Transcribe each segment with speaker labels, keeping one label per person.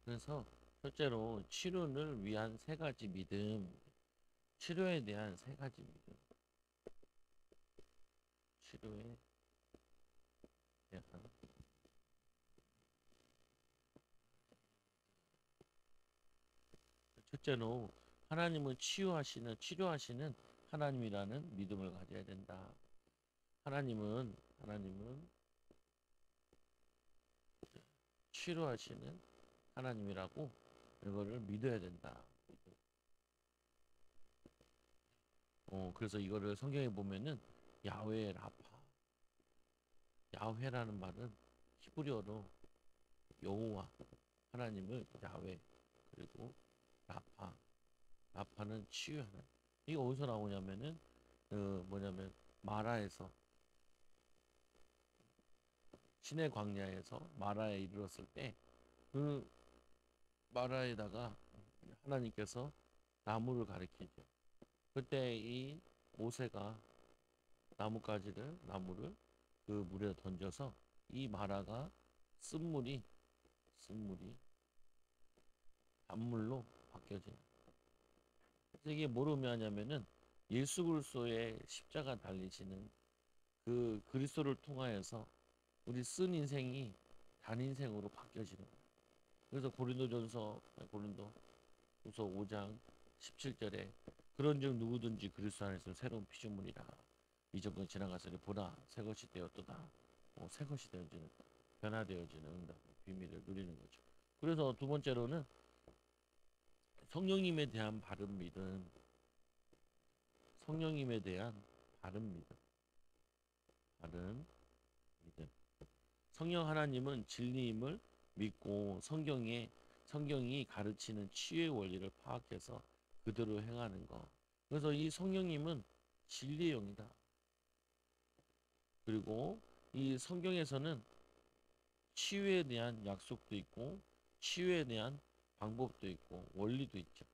Speaker 1: 그래서 첫째로 치료를 위한 세 가지 믿음, 치료에 대한 세 가지 믿음, 치료에 대한 첫째로 하나님은 치료하시는 하나님이라는 믿음을 가져야 된다. 하나님은 치료하시는 하나님이라고 이거를 믿어야 된다. 그래서 이거를 성경에 보면은 야훼 라파, 야훼라는 말은 히브리어로 여호와, 하나님을 야훼, 그리고 라파, 라파는 치유하는. 이게 어디서 나오냐면은 뭐냐면 마라에서, 신의 광야에서 마라에 이르렀을 때 그 마라에다가 하나님께서 나무를 가리키죠. 그때 이 모세가 나무를 그 물에 던져서 이 마라가 쓴물이 단물로 바뀌어지는. 그래서 이게 뭐로 의미하냐면은 예수 그리스도의 십자가 달리시는 그 그리스도를 통하여서 우리 쓴 인생이 단 인생으로 바뀌어지는 거예요. 그래서 고린도후서 5장 17절에 그런즉 누구든지 그리스도 안에서 새로운 피조물이라 이전 것 지나갔으니 보라 새 것이 되었도다. 새 것이 되어지는, 변화되어지는 응답 비밀을 누리는 거죠. 그래서 두 번째로는 성령님에 대한 바른 믿음, 성령님에 대한 바른 믿음, 바른 믿음. 성령 하나님은 진리임을 믿고 성경이 가르치는 치유의 원리를 파악해서 그대로 행하는 것. 그래서 이 성령님은 진리의 영이다. 그리고 이 성경에서는 치유에 대한 약속도 있고 치유에 대한 방법도 있고 원리도 있죠.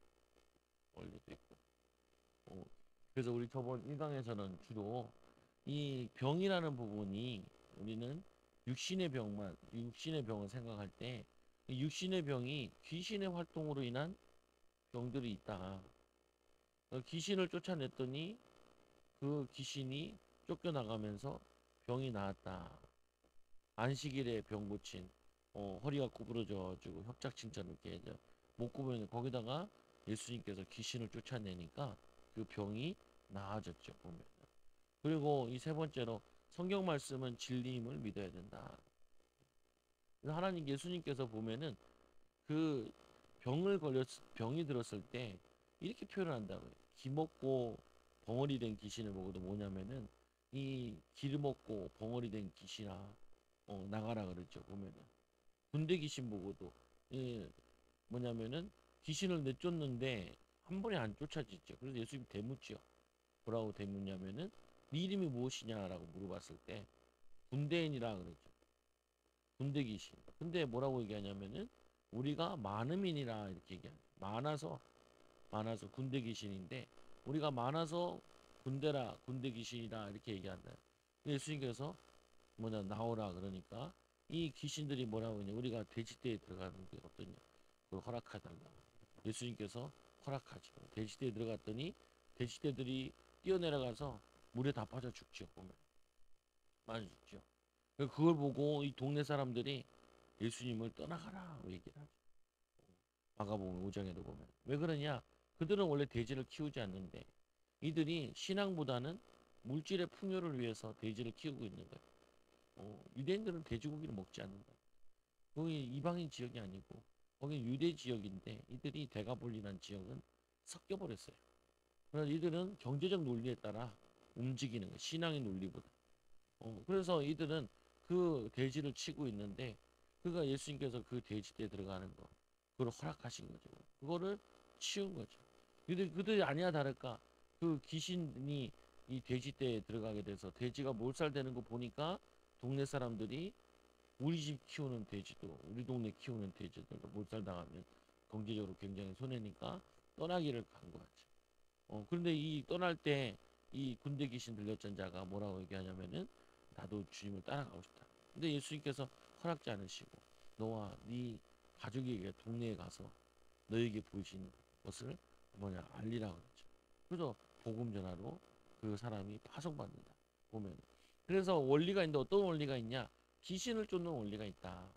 Speaker 1: 원리도 있고. 어, 그래서 우리 저번 1강에서는 주로 이 병이라는 부분이 우리는 육신의 병을 생각할 때 육신의 병이 귀신의 활동으로 인한 병들이 있다. 귀신을 쫓아냈더니 그 귀신이 쫓겨나가면서 병이 나았다. 안식일에 병 고친, 허리가 구부러져가지고 협착증처럼 이렇게 못 구부리는 거기다가 예수님께서 귀신을 쫓아내니까 그 병이 나아졌죠, 보면. 그리고 이 세 번째로 성경 말씀은 진리임을 믿어야 된다. 하나님 예수님께서 보면은 그 병이 들었을 때 이렇게 표현을 한다고요. 기먹고 벙어리 된 귀신을 보고도 뭐냐면은 이 기름먹고 벙어리 된 귀신아 나가라 그랬죠. 보면은 군대 귀신 보고도 예, 뭐냐면은 귀신을 내쫓는데 한 번에 안 쫓아지죠. 그래서 예수님 대묻죠. 뭐라고 대묻냐면은 네 이름이 무엇이냐라고 물어봤을 때 군대인이라 그랬죠. 군대 귀신. 근데 뭐라고 얘기하냐면은 우리가 많음이니라 이렇게 얘기하죠. 많아서 군대 귀신인데 우리가 많아서 군대 귀신이라 이렇게 얘기한다. 예수님께서 나오라 그러니까 이 귀신들이 뭐라고 하냐 우리가 돼지떼에 들어가는 게 어떠냐 그걸 허락하달라. 예수님께서 허락하죠. 돼지떼에 들어갔더니 돼지떼들이 뛰어내려가서 물에 다 빠져 죽죠. 보면 빠져 죽죠. 그걸 보고 이 동네 사람들이 예수님을 떠나가라 얘기를 하죠. 마가복음 5장에도 보면 왜 그러냐? 그들은 원래 돼지를 키우지 않는데 이들이 신앙보다는 물질의 풍요를 위해서 돼지를 키우고 있는 거예요. 유대인들은 돼지고기를 먹지 않는다. 거기 이방인 지역이 아니고 거기 유대 지역인데 이들이 대가볼리란 지역은 섞여 버렸어요. 그래서 이들은 경제적 논리에 따라 움직이는 거예요. 신앙의 논리보다. 그래서 이들은 그 돼지를 치고 있는데 그가 예수님께서 그 돼지떼에 들어가는 거 그걸 허락하신 거죠. 그거를 치운 거죠. 그들이 아니야 다를까 그 귀신이 이 돼지떼에 들어가게 돼서 돼지가 몰살되는 거 보니까 동네 사람들이 우리 집 키우는 돼지도 우리 동네 키우는 돼지도 몰살당하면 경제적으로 굉장히 손해니까 떠나기를 간 거죠. 그런데 이 떠날 때 이 군대 귀신 들렸던 자가 뭐라고 얘기하냐면은 나도 주님을 따라가고 싶다. 근데 예수님께서 허락지 않으시고 너와 네 가족에게 동네에 가서 너에게 보이신 것을 뭐냐 알리라 그러죠. 그래서 복음 전하로 그 사람이 파송받는다. 보면. 그래서 원리가 있는데 어떤 원리가 있냐? 귀신을 쫓는 원리가 있다.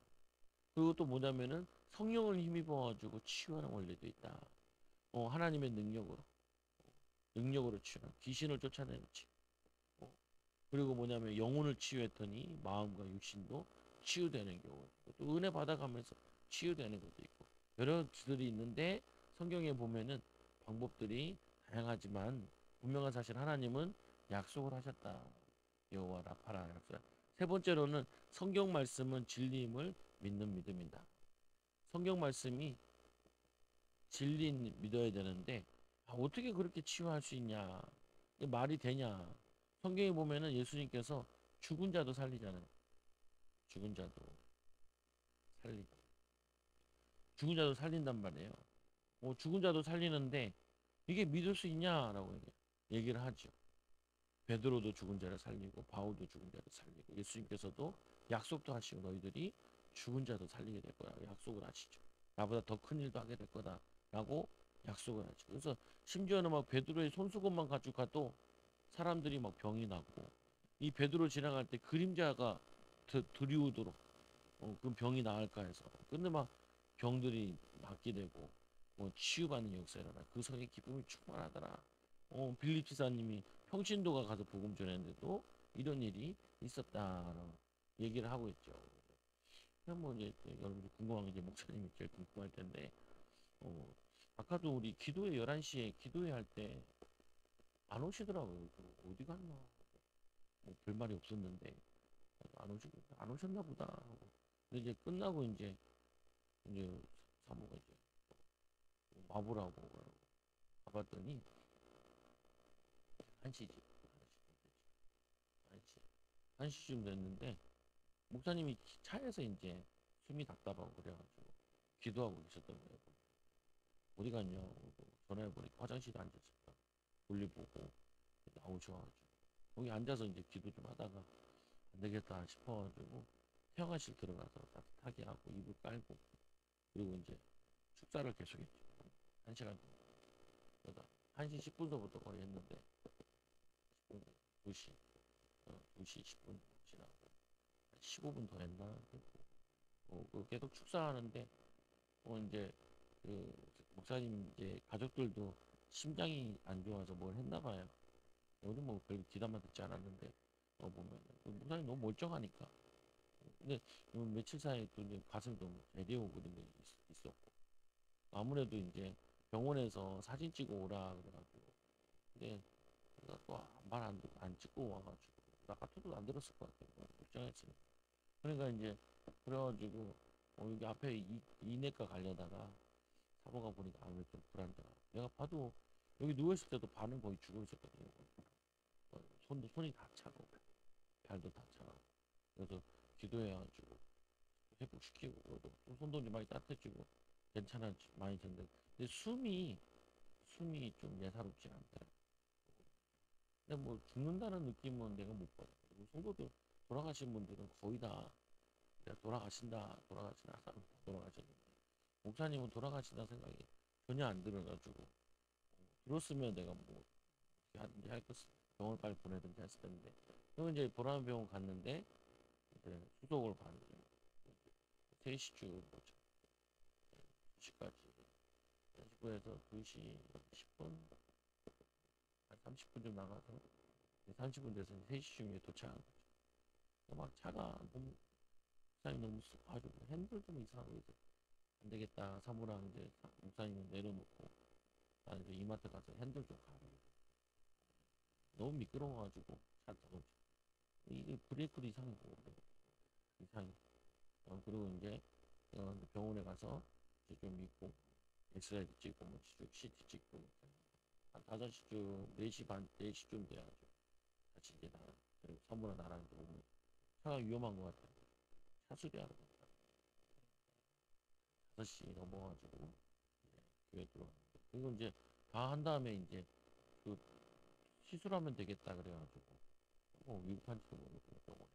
Speaker 1: 그리고 또 뭐냐면은 성령을 힘입어 가지고 치유하는 원리도 있다. 하나님의 능력으로 치유하는 귀신을 쫓아내는 치유. 그리고 뭐냐면 영혼을 치유했더니 마음과 육신도 치유되는 경우. 또 은혜 받아가면서 치유되는 것도 있고 여러 기술이 있는데 성경에 보면은 방법들이 다양하지만 분명한 사실 하나님은 약속을 하셨다. 여호와 라파라 약속. 세 번째로는 성경 말씀은 진리임을 믿는 믿음이다. 성경 말씀이 진리인 믿어야 되는데 어떻게 그렇게 치유할 수 있냐? 이게 말이 되냐? 성경에 보면은 예수님께서 죽은 자도 살리잖아요. 죽은 자도 살리. 죽은 자도 살린단 말이에요. 죽은 자도 살리는데 이게 믿을 수 있냐라고 얘기를 하죠. 베드로도 죽은 자를 살리고 바울도 죽은 자를 살리고 예수님께서도 약속도 하시고 너희들이 죽은 자도 살리게 될 거야 약속을 하시죠. 나보다 더 큰 일도 하게 될 거다라고 약속을 하죠. 그래서 심지어는 막 베드로의 손수건만 가지고 가도 사람들이 막 병이 나고 이 베드로 지나갈 때 그림자가 드리우도록 그 병이 나을까 해서 근데 막 병들이 낫게 되고 치유받는 역사 일어나 그 성의 기쁨이 충만하더라. 빌립 지사님이 평신도가 가서 복음 전했는데도 이런 일이 있었다라고 얘기를 하고 있죠. 그냥 뭐 이제 여러분들 궁금한 게 이제 목사님이 제일 궁금할 텐데 어, 아까도 우리 기도회 11시에 기도회 할 때 안 오시더라고요. 어디 갔나? 뭐 별말이 없었는데 안 오셨나 보다 하고. 근데 이제 끝나고 이제 사모가 이제 와보라고 가봤더니 1시지. 1시. 1시쯤 됐는데 목사님이 차에서 이제 숨이 답답하고 그래가지고 기도하고 계셨던 거예요. 어디 갔냐? 전화해보니까 화장실에 앉았습니다. 볼일 보고 나오셔가지고 거기 앉아서 이제 기도 좀 하다가 안 되겠다 싶어가지고 태영아실 들어가서 따뜻하게 하고 이불 깔고 그리고 이제 축사를 계속했죠. 1시간 정도. 그러다 1시 10분서부터 거의 했는데 2시 2시 10분 지나고 15분 더 했나? 계속 축사하는데 이제 그 목사님 이제 가족들도 심장이 안 좋아서 뭘 했나 봐요. 오늘 뭐 별로 기다만 듣지 않았는데 보면 목사님 너무 멀쩡하니까. 근데 며칠 사이에 또 이제 가슴이 좀 내려오고 이런 게 있었고 아무래도 이제 병원에서 사진 찍어 오라 그래가지고 근데 내가 또 말 안 찍고 와가지고 나 같아도 안 들었을 것 같아요. 걱정했으니까. 그러니까 이제 그래가지고 여기 앞에 이내과 가려다가 사모가 보니까 아무래도 좀 불안정하. 내가 봐도 여기 누워있을 때도 반은 거의 죽어 있었거든요. 손이 다 차고 발도 다 차고 그래서 기도해가지고 회복시키고 그래도 손도 좀 많이 따뜻해지고 괜찮아 많이 됐는데 근데 숨이 좀 예사롭지 않더라. 근데 뭐 죽는다는 느낌은 내가 못 받아. 그리고 성도들 돌아가신 분들은 거의 다 내가 돌아가신다 사람 다 돌아가셨는데 목사님은 돌아가신다 생각이 전혀 안 들어가지고 들었으면 내가 뭐 하든지 할 것, 병원 빨리 보내든지 했을 텐데. 그럼 이제 보라병원 갔는데, 이제 수속을 받는데, 3시쯤, 2시까지. 2시에서 2시 10분, 한 30분 좀 나가서, 30분 돼서 3시쯤에 도착한 거죠. 막 차가 너무, 사장이 너무 쑥가지고 핸들도 이상하고 있어. 안 되겠다. 사무랑 이제 목사님은 내려놓고, 나 이제 이마트 가서 핸들 좀 가고. 너무 미끄러워가지고, 차 타고. 이게 브레이크도 이상하고, 이상해. 그리고 이제 병원에 가서 이제 좀 있고 엑스레이 찍고 뭐 CT 찍고 한 5시쯤 4시 반 4시쯤 돼가지고 같이 이제 나가 사무랑 나랑 이제 오면 차가 위험한 것 같아. 차 수리하러 갔다 5시 넘어가지고 이제 교회 들어왔는데 그리고 이제 다 한 다음에 이제 그 시술하면 되겠다 그래가지고 위급한지도 모르고 병원에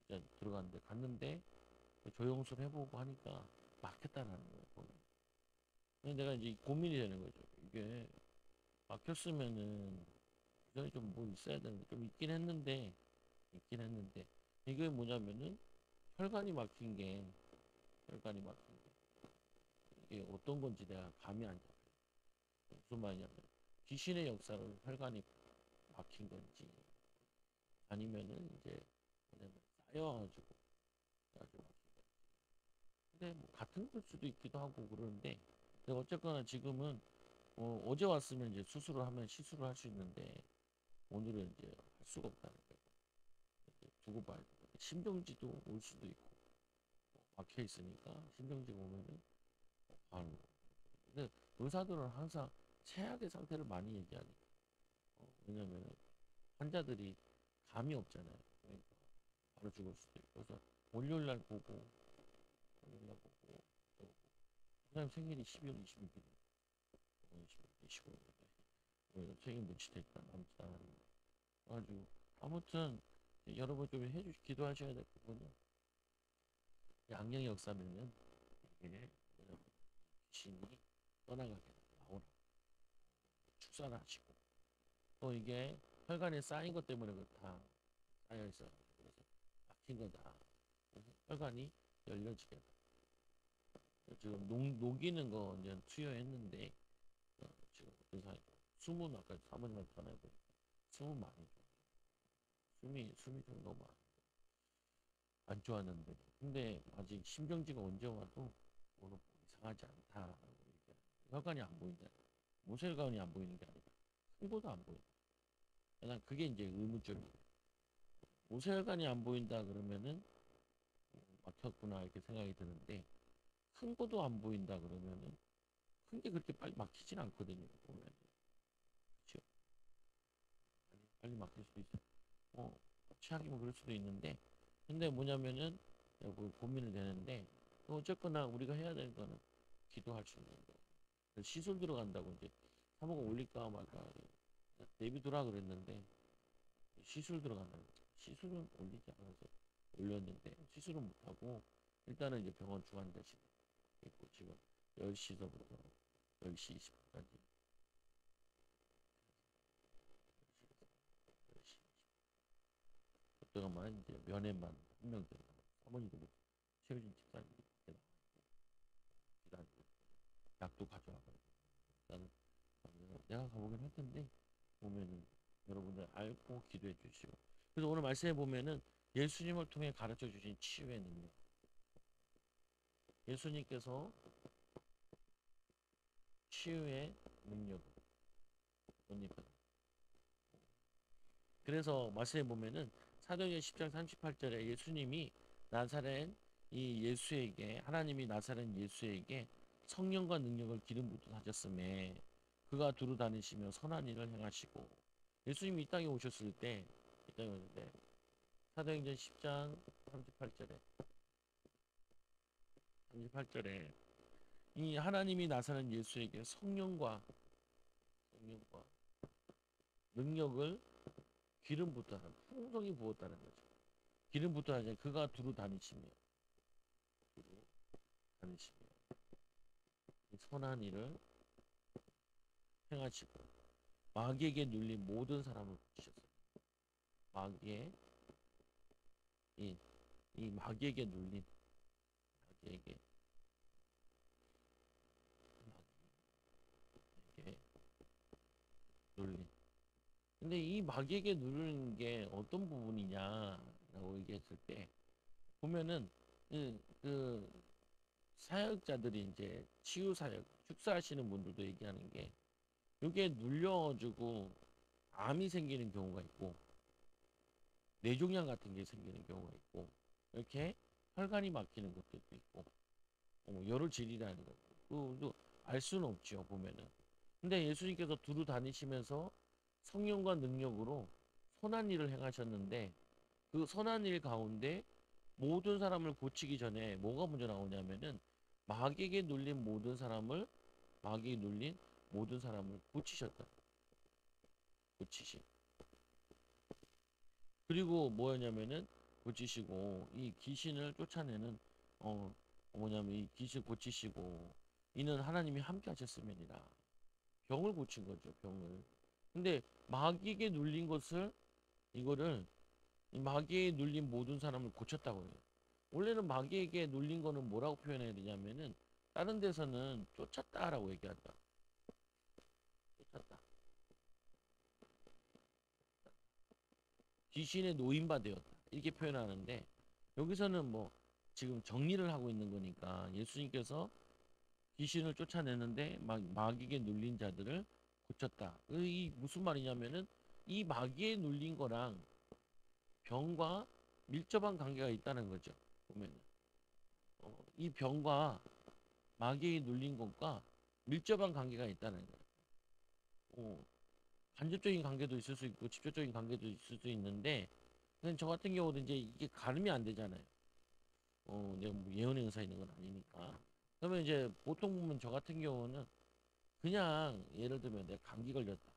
Speaker 1: 이제 들어갔는데 갔는데 조영술 해보고 하니까 막혔다라는 거예요. 보면. 근데 내가 이제 고민이 되는 거죠. 이게 막혔으면은 그전에 좀 뭐 있어야 되는데 좀 있긴 했는데 이게 뭐냐면은 혈관이 막힌 게 혈관이 막힌 게 이게 어떤 건지 내가 감이 안 잡혀. 무슨 말이냐면 귀신의 역사로 혈관이 막힌 건지 아니면은 이제 뭐냐면 쌓여가지고 막힌 건지. 근데 뭐 같은 걸 수도 있기도 하고 그러는데 근데 어쨌거나 지금은 어제 왔으면 이제 수술을 하면 시술을 할 수 있는데 오늘은 이제 할 수가 없다는 거예요. 이제 두고 봐야 돼. 심정지도 올 수도 있고 막혀 있으니까 심정지 오면은 바로. 근데 의사들은 항상 최악의 상태를 많이 얘기하니까 왜냐면 환자들이 감이 없잖아요. 그러니까 바로 죽을 수도 있고 그래서 월요일 날 보고 월요일 날 보고 또 그다음 생일이 12월 26일 25일 생일 며칠 됐다 남지도 않았는데 그래가지고 아무튼 여러분 좀 기도하셔야 될 부분은 양양의 역사면은 이게 귀신이 떠나가게 나오라 축사를 하시고 또 이게 혈관에 쌓인 것 때문에 그렇다 쌓여 있어 그래서 막힌 거다 그래서 혈관이 열려지게 지금 녹이는 거 이제 투여했는데 지금 의사 숨은 아까 사모님한테 전화해보니까 숨은 많이 좀 숨이 좀 너무 안 좋았는데 근데 아직 심정지가 언제 와도 오늘 이상하지 않다 혈관이 안 보인다 모세혈관이 안 보이는 게 아니라 큰 것도 안 보인다 난 그게 이제 의문점이에요 모세혈관이 안 보인다 그러면은 막혔구나 이렇게 생각이 드는데 큰 것도 안 보인다 그러면은 큰 게 그렇게 빨리 막히진 않거든요 보면 그렇죠 빨리 막힐 수도 있어 어 최악이면 그럴 수도 있는데 근데 뭐냐면은 뭐 고민이 되는데 어쨌거나 우리가 해야 되는 거는 기도할 수 있는 거 시술 들어간다고 이제 사모가 올릴까 말까 내비두라 그랬는데 시술 들어간다고 시술은 올리지 않아서 올렸는데 시술은 못하고 일단은 이제 병원 주간 대신 있고 지금 10시서부터 10시 20분까지 10시 그동안만 이제 면회만 한 명 정도 사모님도 못 채워진 집사님이 밖에 나와 있고 기다리고 약도 가져와가지고 일단은 내가 가보긴 할 텐데 보면은 여러분들 알고 기도해 주시고 그래서 오늘 말씀해 보면은 예수님을 통해 가르쳐 주신 치유의 능력 예수님께서 치유의 능력 뭡니까 그래서 말씀해 보면은 사도행전 10장 38절에 예수님이 나사렛 이 예수에게 하나님이 나사렛 예수에게 성령과 능력을 기름 붓듯 하셨음에 그가 두루 다니시며 선한 일을 행하시고 예수님이 이 땅에 오셨을 때 이 땅에 오실 때 사도행전 10장 38절에 38절에 이 하나님이 나사렛 예수에게 성령과 능력을 기름 붓다는 풍성히 부었다는 거죠. 기름 붓다는 그가 두루 다니시며 다니시며 선한 일을 행하시고 마귀에게 눌린 모든 사람을 고치셨어요. 마귀의 이, 이 마귀에게 눌린 마귀에게 마귀에게 눌린 근데 이 마귀에게 누르는 게 어떤 부분이냐라고 얘기했을 때 보면은 그 사역자들이 이제 치유 사역 축사하시는 분들도 얘기하는 게 이게 눌려가지고 암이 생기는 경우가 있고 뇌종양 같은 게 생기는 경우가 있고 이렇게 혈관이 막히는 것들도 있고 여러 질이라는 거 그것도 알 수는 없죠 보면은 근데 예수님께서 두루 다니시면서 성령과 능력으로 선한 일을 행하셨는데 그 선한 일 가운데 모든 사람을 고치기 전에 뭐가 먼저 나오냐면은 마귀에게 눌린 모든 사람을 마귀에 눌린 모든 사람을 고치셨다. 고치신. 그리고 뭐였냐면은 고치시고 이 귀신을 쫓아내는 뭐냐면 이 귀신 고치시고 이는 하나님이 함께 하셨음이니라. 병을 고친 거죠, 병을. 근데 마귀에게 눌린 것을 이거를 이 마귀에 눌린 모든 사람을 고쳤다고 해요. 원래는 마귀에게 눌린 거는 뭐라고 표현해야 되냐면은 다른 데서는 쫓았다라고 얘기한다. 쫓았다. 귀신의 노인바 되었다. 이렇게 표현하는데 여기서는 뭐 지금 정리를 하고 있는 거니까 예수님께서 귀신을 쫓아내는데 마귀에게 눌린 자들을 고쳤다. 이 무슨 말이냐면은 이 마귀에 눌린 거랑 병과 밀접한 관계가 있다는 거죠. 보면은 이 병과 마귀에 눌린 것과 밀접한 관계가 있다는 거예요. 어, 간접적인 관계도 있을 수 있고 직접적인 관계도 있을 수 있는데 그냥 저 같은 경우도 이제 이게 가름이 안 되잖아요. 내가 뭐 예언의 의사 있는 건 아니니까. 그러면 이제 보통 보면 저 같은 경우는 그냥 예를 들면 내가 감기 걸렸다.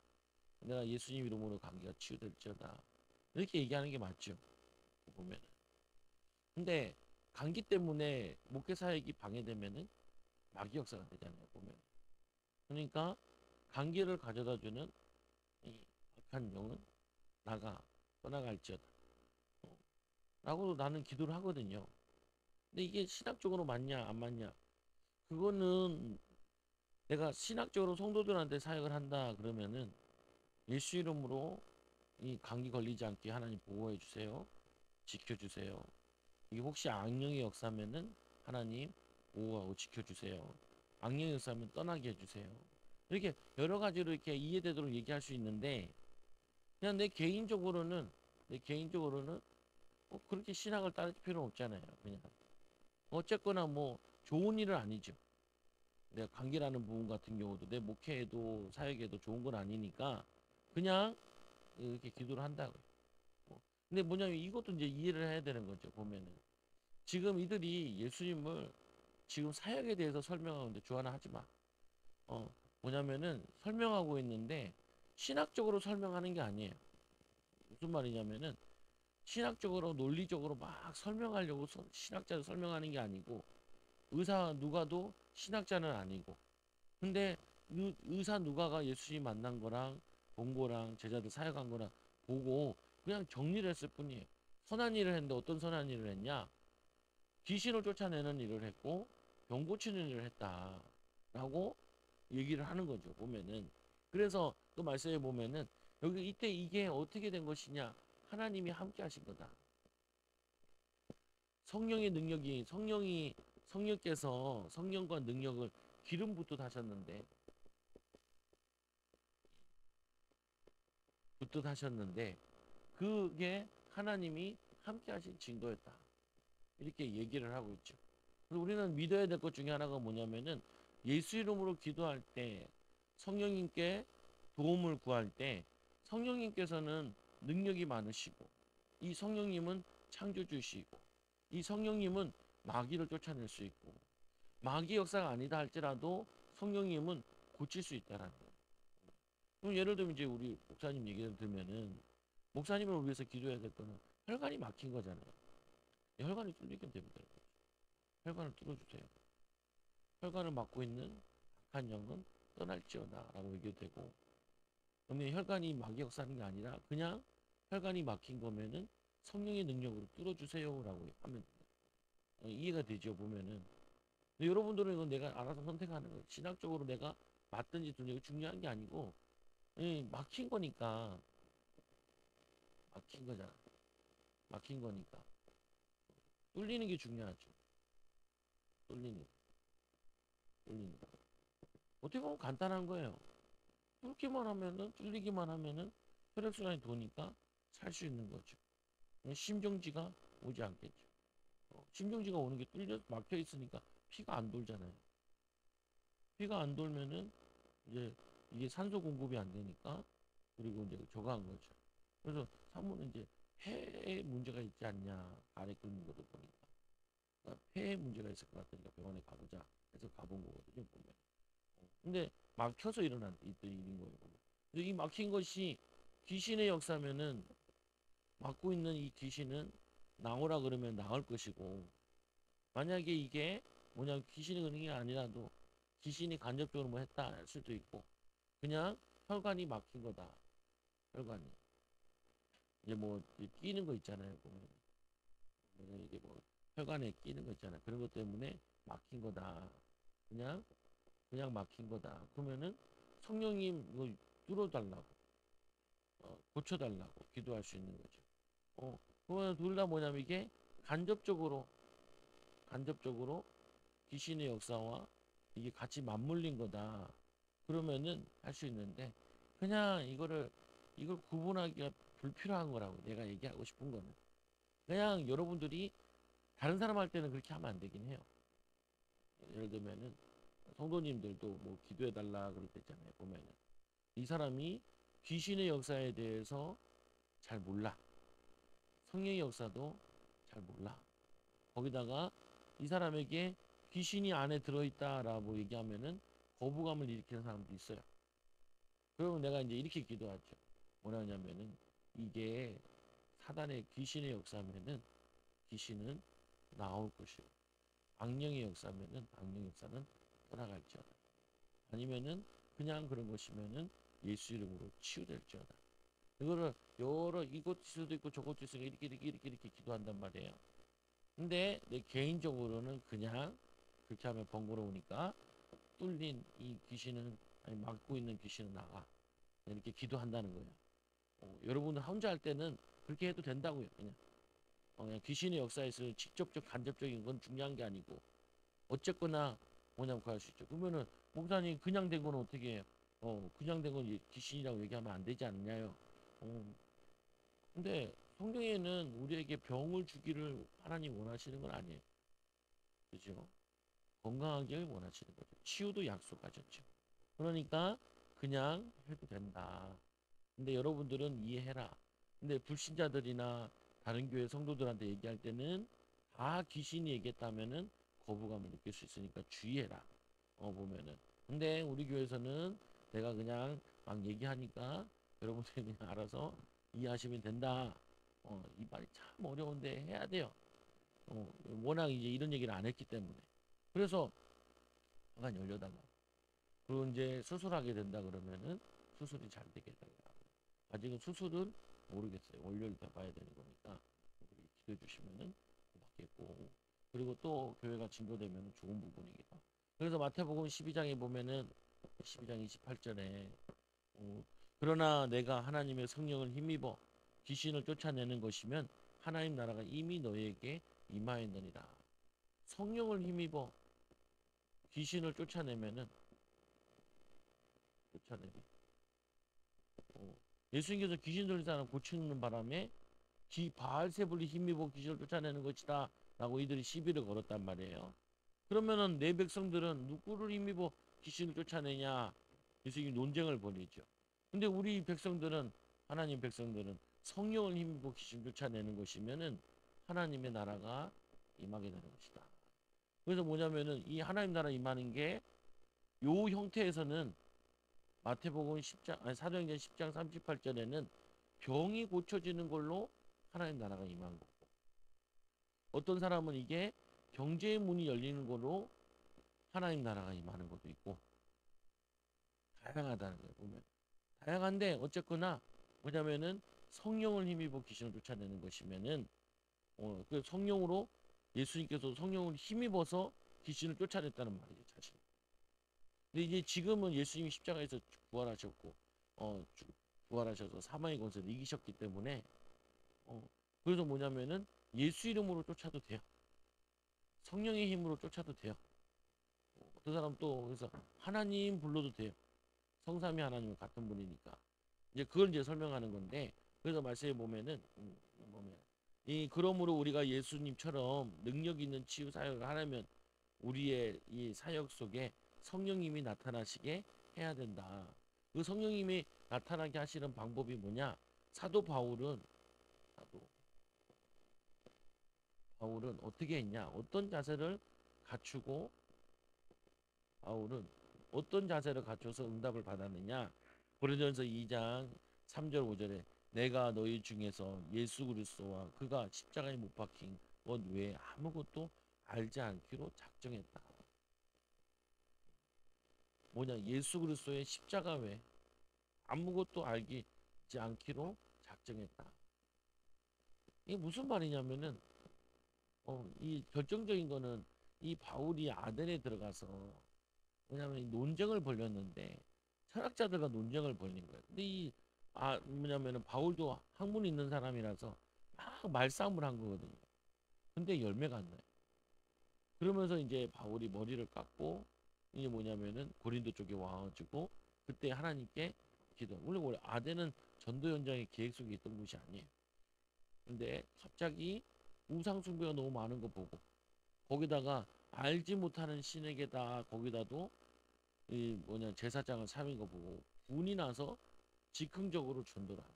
Speaker 1: 내가 예수님 이름으로 감기가 치유될지어다. 이렇게 얘기하는 게 맞죠. 보면. 근데 감기 때문에 목회 사역이 방해되면은 마귀 역사가 되잖아요. 보면. 그러니까 감기를 가져다 주는 이 악한 영은 나가 떠나갈지어다. 라고 나는 기도를 하거든요. 근데 이게 신학적으로 맞냐 안 맞냐? 그거는 내가 신학적으로 성도들한테 사역을 한다 그러면은 예수 이름으로 이 감기 걸리지 않게 하나님 보호해 주세요. 지켜 주세요. 이게 혹시 악령의 역사면은 하나님 보호하고 지켜 주세요. 악령의 역사면 떠나게 해 주세요. 이렇게 여러 가지로 이렇게 이해되도록 얘기할 수 있는데 그냥 내 개인적으로는 그렇게 신학을 따를 필요는 없잖아요. 그냥 어쨌거나 뭐 좋은 일은 아니죠. 내가 관계라는 부분 같은 경우도 내 목회에도 사역에도 좋은 건 아니니까 그냥 이렇게 기도를 한다고요. 뭐. 근데 뭐냐면 이것도 이제 이해를 해야 되는 거죠. 보면은 지금 이들이 예수님을 지금 사역에 대해서 설명하는데 주하나 하지 마. 어 뭐냐면은 설명하고 있는데 신학적으로 설명하는 게 아니에요. 무슨 말이냐면은 신학적으로 논리적으로 막 설명하려고 신학자를 설명하는 게 아니고 의사 누가도 신학자는 아니고 근데 의사 누가가 예수님 만난 거랑 본 거랑 제자들 사역한 거랑 보고 그냥 정리를 했을 뿐이에요. 선한 일을 했는데 어떤 선한 일을 했냐? 귀신을 쫓아내는 일을 했고 병 고치는 일을 했다라고 얘기를 하는 거죠. 보면은 그래서 또 말씀해 보면은 여기 이때 이게 어떻게 된 것이냐? 하나님이 함께 하신 거다. 성령의 능력이 성령께서 성령과 능력을 기름 붓듯 하셨는데 그게 하나님이 함께 하신 증거였다. 이렇게 얘기를 하고 있죠. 그리고 우리는 믿어야 될 것 중에 하나가 뭐냐면은 예수 이름으로 기도할 때 성령님께 도움을 구할 때 성령님께서는 능력이 많으시고 이 성령님은 창조주시고 이 성령님은 마귀를 쫓아낼 수 있고 마귀 역사가 아니다 할지라도 성령님은 고칠 수 있다라는 거예요. 그럼 예를 들면 이제 우리 목사님 얘기를 들면은 목사님을 위해서 기도해야 될 거는 혈관이 막힌 거잖아요. 혈관이 뚫리게 됩니다. 혈관을 뚫어주세요. 혈관을 막고 있는 악한 영은 떠날지어다라고 얘기되고 그러면 혈관이 마귀 역사하는 게 아니라 그냥 혈관이 막힌 거면은 성령의 능력으로 뚫어주세요라고 하면 이해가 되죠 보면은 근데 여러분들은 이건 내가 알아서 선택하는 거예요. 신학적으로 내가 맞든지 틀리고 중요한 게 아니고 막힌 거니까 막힌 거잖아. 막힌 거니까 뚫리는 게 중요하죠. 뚫리는 뚫리는 거. 어떻게 보면 간단한 거예요. 뚫리기만 하면은 혈액순환이 도니까 살 수 있는 거죠. 심정지가 오지 않겠죠. 심정지가 오는 게 뚫려 막혀 있으니까 피가 안 돌잖아요. 피가 안 돌면은 이제 이게 산소 공급이 안 되니까 그리고 이제 저거한 거죠. 그래서 사모는 이제 폐에 문제가 있지 않냐 안에 끓는 것도 보니까 그러니까 폐에 문제가 있을 것 같으니까 병원에 가보자 해서 가본 거거든요 보면. 근데 막혀서 일어난 일인 거예요. 이 막힌 것이 귀신의 역사면은 막고 있는 이 귀신은 나오라 그러면 나올 것이고 만약에 이게 뭐냐 귀신이 그런 게 아니라도 귀신이 간접적으로 뭐 했다 할 수도 있고 그냥 혈관이 막힌 거다. 혈관이 이제 뭐 끼는 거 있잖아요. 보면 이게 뭐 혈관에 끼는 거 있잖아요. 그런 것 때문에 막힌 거다. 그냥 막힌 거다. 그러면은 성령님 이거 뚫어달라고 고쳐달라고 기도할 수 있는 거죠. 그러면 둘 다 뭐냐면 이게 간접적으로 간접적으로 귀신의 역사와 이게 같이 맞물린 거다. 그러면은 할 수 있는데 그냥 이걸 구분하기가 불필요한 거라고 내가 얘기하고 싶은 거는 그냥 여러분들이 다른 사람 할 때는 그렇게 하면 안 되긴 해요. 예를 들면은 성도님들도 뭐 기도해 달라 그럴 때 있잖아요. 보면은 이 사람이 귀신의 역사에 대해서 잘 몰라. 성령의 역사도 잘 몰라. 거기다가 이 사람에게 귀신이 안에 들어있다라고 얘기하면은 거부감을 일으키는 사람도 있어요. 그러면 내가 이제 이렇게 기도하죠. 뭐냐면은 이게 사단의 귀신의 역사면은 귀신은 나올 것이고 악령의 역사면은 악령 역사는 떠나갈지어다. 아니면은 그냥 그런 것이면은 예수 이름으로 치유될지어다. 이거를 여러 이것일 수도 있고 저것일 수도 있고 이렇게 기도한단 말이에요. 근데 내 개인적으로는 그냥 그렇게 하면 번거로우니까 뚫린 이 귀신은 아니 막고 있는 귀신은 나가 이렇게 기도한다는 거예요. 여러분들 혼자 할 때는 그렇게 해도 된다고요. 그냥 귀신의 역사에서 직접적 간접적인 건 중요한 게 아니고 어쨌거나 뭐냐면 구할 수 있죠. 그러면은 목사님 그냥 된 건 어떻게 해요? 그냥 된 건 귀신이라고 얘기하면 안 되지 않냐요. 근데 성경에는 우리에게 병을 주기를 하나님 원하시는 건 아니에요. 그죠? 건강하길 원하시는 거죠. 치유도 약속하셨죠. 그러니까 그냥 해도 된다. 근데 여러분들은 이해해라. 근데 불신자들이나 다른 교회 성도들한테 얘기할 때는 다 귀신이 얘기했다면은 거부감을 느낄 수 있으니까 주의해라. 보면은. 근데 우리 교회에서는 내가 그냥 막 얘기하니까 여러분들이 그냥 알아서 이해하시면 된다. 이 말이 참 어려운데 해야 돼요. 워낙 이제 이런 얘기를 안 했기 때문에. 그래서 잠깐 열려달라. 그리고 이제 수술하게 된다 그러면은 수술이 잘 되게 해달라. 아직은 수술은 모르겠어요. 원료를 더 봐야 되는 거니까 기도해 주시면은 받겠고 그리고 또 교회가 증거되면 좋은 부분이기도. 그래서 마태복음 12장에 보면은 12장 28절에 그러나 내가 하나님의 성령을 힘입어 귀신을 쫓아내는 것이면 하나님 나라가 이미 너희에게 임하였느니라. 성령을 힘입어 귀신을 쫓아내면은 쫓아내면 어, 예수님께서 귀신 들린 사람 고치는 바람에 바알세불이 힘입어 귀신을 쫓아내는 것이다 라고 이들이 시비를 걸었단 말이에요. 그러면은 내 백성들은 누구를 힘입어 귀신을 쫓아내냐 예수님이 논쟁을 벌이죠. 근데 우리 백성들은 하나님 백성들은 성령을 힘입어 귀신을 쫓아내는 것이면은 하나님의 나라가 임하게 되는 것이다. 그래서 뭐냐면은 이 하나님 나라 임하는 게 요 형태에서는 마태복음 10장 아니 사도행전 10장 38절에는 병이 고쳐지는 걸로 하나님 나라가 임한 거고 어떤 사람은 이게 경제의 문이 열리는 걸로 하나님 나라가 임하는 것도 있고 다양하다는 거예요. 보면 다양한데 어쨌거나 뭐냐면은 성령을 힘입어 귀신을 쫓아내는 것이면은 그 성령으로 예수님께서 성령을 힘입어서 귀신을 쫓아냈다는 말이죠. 자신. 근데 이제 지금은 예수님이 십자가에서 부활하셨고 어, 부활하셔서 사망의 권세를 이기셨기 때문에 그래서 뭐냐면은 예수 이름으로 쫓아도 돼요. 성령의 힘으로 쫓아도 돼요. 그 사람 또 그래서 하나님 불러도 돼요. 성삼위 하나님은 같은 분이니까. 이제 그걸 이제 설명하는 건데 그래서 말씀해 보면은 보면 이 그러므로 우리가 예수님처럼 능력 있는 치유 사역을 하려면 우리의 이 사역 속에 성령님이 나타나시게 해야 된다. 그 성령님이 나타나게 하시는 방법이 뭐냐? 사도 사도 바울은 어떻게 했냐? 어떤 자세를 갖추고 바울은 어떤 자세를 갖춰서 응답을 받았느냐? 고린도전서 2장 3절 5절에 내가 너희 중에서 예수 그리스도와 그가 십자가에 못 박힌 것 외에 아무것도 알지 않기로 작정했다. 뭐냐, 예수 그리스도의 십자가 외에 아무것도 알지 않기로 작정했다. 이게 무슨 말이냐면은 이 결정적인 거는 이 바울이 아덴에 들어가서 왜냐면 이 논쟁을 벌였는데 철학자들과 논쟁을 벌린 거예요. 근데 뭐냐면은 바울도 학문 있는 사람이라서 막 말싸움을 한 거거든요. 근데 열매가 안 나요. 그러면서 이제 바울이 머리를 깎고 이게 뭐냐면은 고린도 쪽에 와가지고 그때 하나님께 기도. 원래 아덴은 전도 현장의 계획 속에 있던 곳이 아니에요. 근데 갑자기 우상 숭배가 너무 많은 거 보고 거기다가 알지 못하는 신에게다 거기다도 이 뭐냐 제사장을 삼은 거 보고 분이 나서 즉흥적으로 전도를 하는.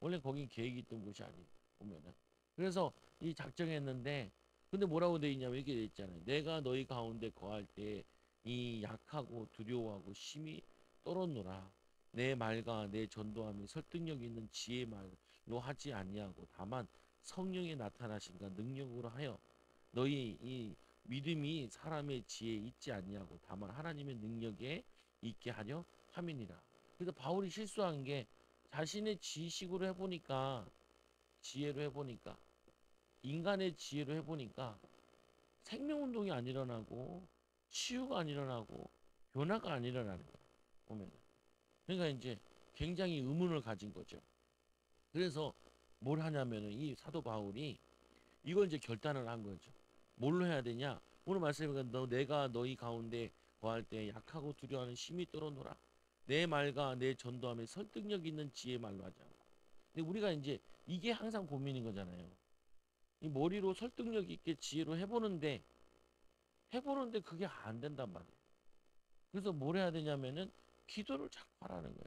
Speaker 1: 원래 거기 계획이 있던 곳이 아니에요. 보면은. 그래서 이 작정했는데 근데 뭐라고 돼 있냐면 이렇게 돼 있잖아요. 내가 너희 가운데 거할 때 이 약하고 두려워하고 심히 떨었노라. 내 말과 내 전도함이 설득력 있는 지혜 말로 하지 아니하고 다만 성령의 나타나심과 능력으로 하여 너희 이 믿음이 사람의 지혜에 있지 아니하고 다만 하나님의 능력에 있게 하려 함이니라. 그래서 바울이 실수한 게 자신의 지식으로 해보니까 지혜로 해보니까 인간의 지혜로 해보니까 생명운동이 안 일어나고 치유가 안 일어나고 변화가 안 일어나는 거야 보면. 그러니까 이제 굉장히 의문을 가진 거죠. 그래서 뭘 하냐면은 이 사도 바울이 이걸 이제 결단을 한 거죠. 뭘로 해야 되냐? 오늘 말씀에 내가 너희 가운데 거할 때 약하고 두려워하는 심히 떨어노라. 내 말과 내 전도함에 설득력 있는 지혜 말로 하자. 근데 우리가 이제 이게 항상 고민인 거잖아요. 이 머리로 설득력 있게 지혜로 해보는데 그게 안 된단 말이에요. 그래서 뭘 해야 되냐면은 기도를 자꾸 하라는 거예요.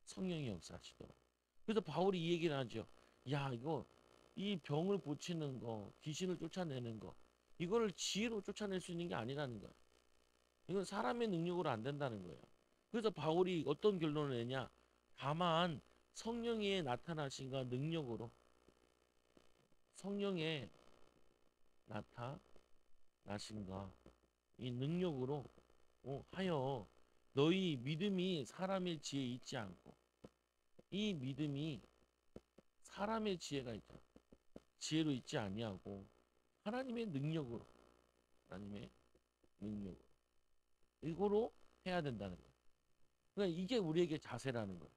Speaker 1: 성령이 역사하시도록. 그래서 바울이 이 얘기를 하죠. 야, 이거 이 병을 고치는 거, 귀신을 쫓아내는 거, 이거를 지혜로 쫓아낼 수 있는 게 아니라는 거야. 이건 사람의 능력으로 안 된다는 거예요. 그래서 바울이 어떤 결론을 내냐? 다만 성령의 나타나신가 능력으로 성령의 나타나신가 이 능력으로 하여 너희 믿음이 사람의 지혜에 있지 않고 이 믿음이 사람의 지혜가 있다. 지혜로 있지 아니하고 하나님의 능력으로 하나님의 능력으로 이거로 해야 된다는 거예요. 그러니까 이게 우리에게 자세라는 거예요.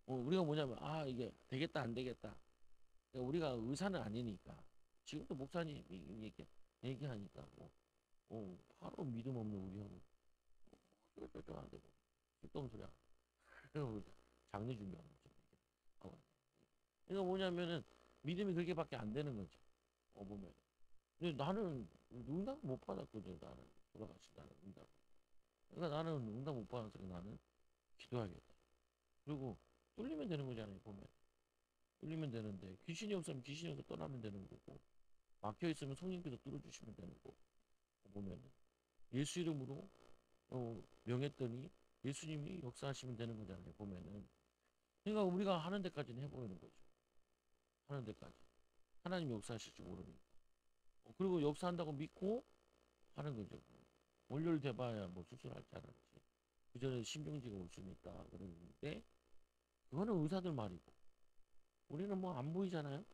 Speaker 1: 우리가 뭐냐면 이게 되겠다 안 되겠다. 그러니까 우리가 의사는 아니니까 지금도 목사님이 얘기하니까 바로 믿음 없는 우리 형은 쫄쫄쫄쫄한데 뭐 쓸데없는 소리야. 그리고 장례 준비하는 거죠. 그러니까 뭐냐면은 믿음이 그렇게밖에 안 되는 거죠. 보면. 근데 나는 응답 못 받았거든. 나는 돌아가신다는 응답. 그러니까 나는 응답 못 받았으니까 나는 기도하겠다. 그리고 뚫리면 되는 거잖아요. 보면 뚫리면 되는데 귀신이 없으면 귀신이 없어 떠나면 되는 거고 막혀 있으면 성령께서 뚫어주시면 되는 거고 보면은 예수 이름으로 명했더니 예수님이 역사하시면 되는 거잖아요. 보면은 그러니까 우리가 하는 데까지는 해보이는 거죠. 하는 데까지 하나님 역사하실지 모르니까 그리고 역사한다고 믿고 하는 거죠. 월요일 돼봐야 뭐 수술할 줄 알았지. 그 전에 신병지가 올 수는 있다 그러는데 그거는 의사들 말이고 우리는 뭐 안 보이잖아요.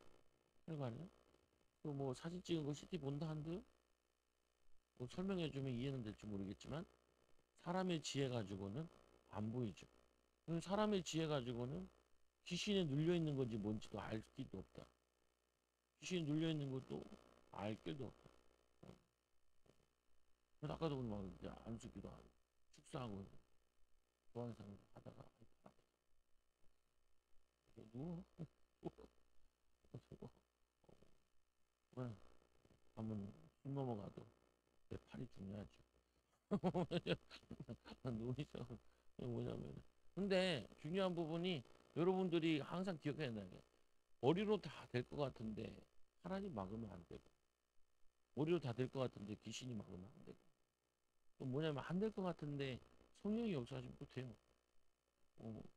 Speaker 1: 그거 아니에요? 뭐 사진 찍은 거 CT 본다 한들 뭐 설명해주면 이해는 될지 모르겠지만 사람의 지혜 가지고는 안 보이죠. 사람의 지혜 가지고는 귀신에 눌려 있는 건지 뭔지도 알 길도 없다. 귀신에 눌려 있는 것도 알 길도 없다. 그래서 아까도 막 이제 안수기도 하고 축사하고 좋아하는 사람 하다가 누워 왜 한번 술 넘어가도 내 팔이 중요하죠. 누우니까 뭐냐면 근데 중요한 부분이 여러분들이 항상 기억해야 되는 게 머리로 다 될 것 같은데 하나님 막으면 안 되고 머리로 다 될 것 같은데 귀신이 막으면 안 되고 또 뭐냐면 안 될 것 같은데 성령이 역사하시면 또 돼요.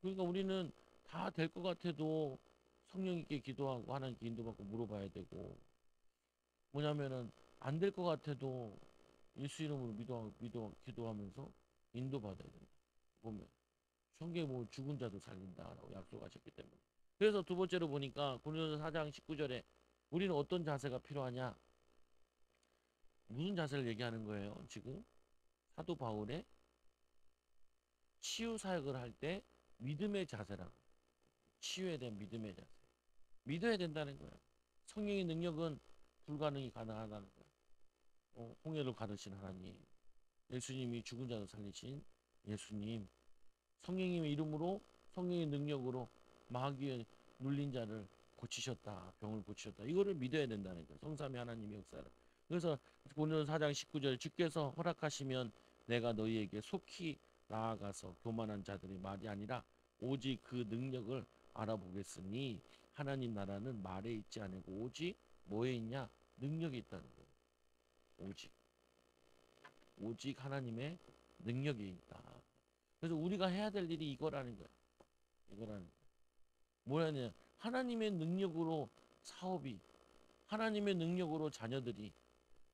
Speaker 1: 그러니까 우리는 다 될 것 같아도 성령 있게 기도하고 하나님께 인도받고 물어봐야 되고 뭐냐면은 안 될 것 같아도 예수 이름으로 믿어 기도하면서 인도받아야 된다. 보면 성경에 뭐 죽은 자도 살린다라고 약속하셨기 때문에. 그래서 두 번째로 보니까 고린도서 4장 19절에 우리는 어떤 자세가 필요하냐? 무슨 자세를 얘기하는 거예요? 지금 사도 바울의 치유 사역을 할 때 믿음의 자세라고. 치유에 대한 믿음의 자세. 믿어야 된다는 거예요. 성령의 능력은 불가능이 가능하다는 거예요. 홍해를 가르신 하나님, 예수님이 죽은 자도 살리신 예수님, 성령님의 이름으로 성령의 능력으로 마귀에 눌린 자를 고치셨다. 병을 고치셨다. 이거를 믿어야 된다는 거예요. 성삼위 하나님의 역사를. 그래서 고린도서 4장 19절 주께서 허락하시면 내가 너희에게 속히 나아가서 교만한 자들의 말이 아니라 오직 그 능력을 알아보겠으니 하나님 나라는 말에 있지 않고 오직 뭐에 있냐? 능력이 있다는 거예요. 오직 하나님의 능력이 있다. 그래서 우리가 해야 될 일이 이거라는 거야. 이거라는 거야. 뭐냐면 하나님의 능력으로 사업이, 하나님의 능력으로 자녀들이,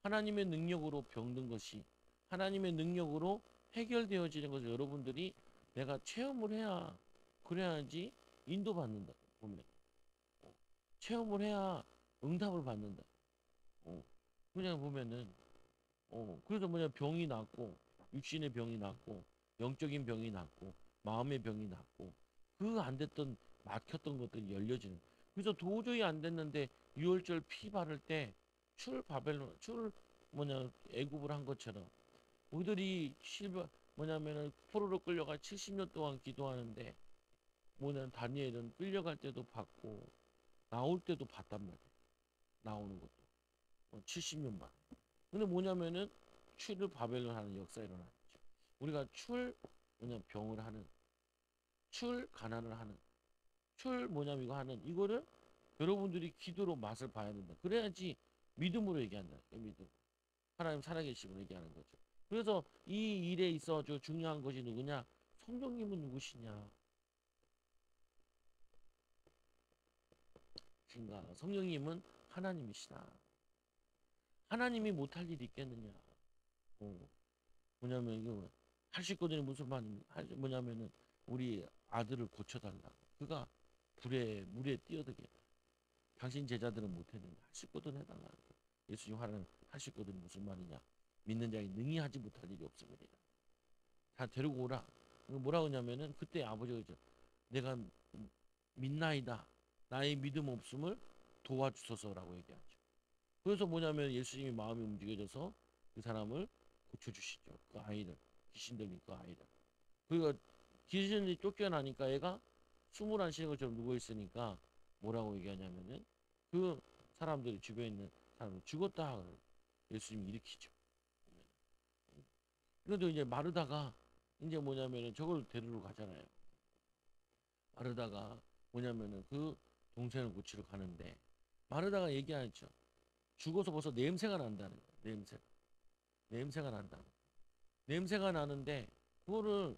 Speaker 1: 하나님의 능력으로 병든 것이, 하나님의 능력으로 해결되어지는 것을 여러분들이 내가 체험을 해야, 그래야지 인도받는다. 보면 체험을 해야 응답을 받는다. 그냥 보면은 그래서 뭐냐 병이 낫고 육신의 병이 낫고 영적인 병이 낫고 마음의 병이 낫고 그 안 됐던 막혔던 것들이 열려지는. 그래서 도저히 안 됐는데 유월절 피 바를 때 출 바벨론 출 뭐냐 애굽을 한 것처럼 우리들이 실바 뭐냐면은 포로로 끌려가 70년 동안 기도하는데 뭐냐 다니엘은 끌려갈 때도 받고 나올 때도 받단 말이야. 나오는 것도 70년 만. 근데 뭐냐면은 출을 바벨론 하는 역사 일어나죠. 우리가 출 뭐냐 병을 하는 출 가난을 하는 출 뭐냐면 이거 하는 이거를 여러분들이 기도로 맛을 봐야 된다. 그래야지 믿음으로 얘기한다. 믿음. 하나님 살아계심으로 얘기하는 거죠. 그래서 이 일에 있어 저 중요한 것이 누구냐? 성령님은 누구시냐? 성령님은 하나님이시다. 하나님이 못할 일이 있겠느냐? 뭐냐면 이거 하실 거더니 무슨 말입니까? 뭐냐면은 우리 아들을 고쳐달라. 그가 불에 물에 뛰어들게. 당신 제자들은 못했는데 하실 거든 해달라. 예수님 하나님 하실 거든 무슨 말이냐? 믿는 자에 능히 하지 못할 일이 없음이라. 다 데리고 오라. 뭐라고 하냐면은 그때 아버지가 이제 내가 믿나이다. 나의 믿음 없음을 도와주소서라고 얘기하죠. 그래서 뭐냐면 예수님이 마음이 움직여져서 그 사람을 고쳐주시죠. 그 아이를 귀신 들린 그 아이를. 그러니까 귀신이 쫓겨나니까 애가 숨을 안 쉬는 것처럼 누워 있으니까 뭐라고 얘기하냐면은 그 사람들이 주변에 있는 사람들 죽었다. 예수님이 일으키죠. 그래도 이제 마르다가 이제 뭐냐면은 저걸 데리러 가잖아요. 마르다가 뭐냐면은 그 동생을 고치러 가는데 마르다가 얘기하죠. 죽어서 벌써 냄새가 난다는 거예요. 냄새가 난다. 냄새가 나는데 그거를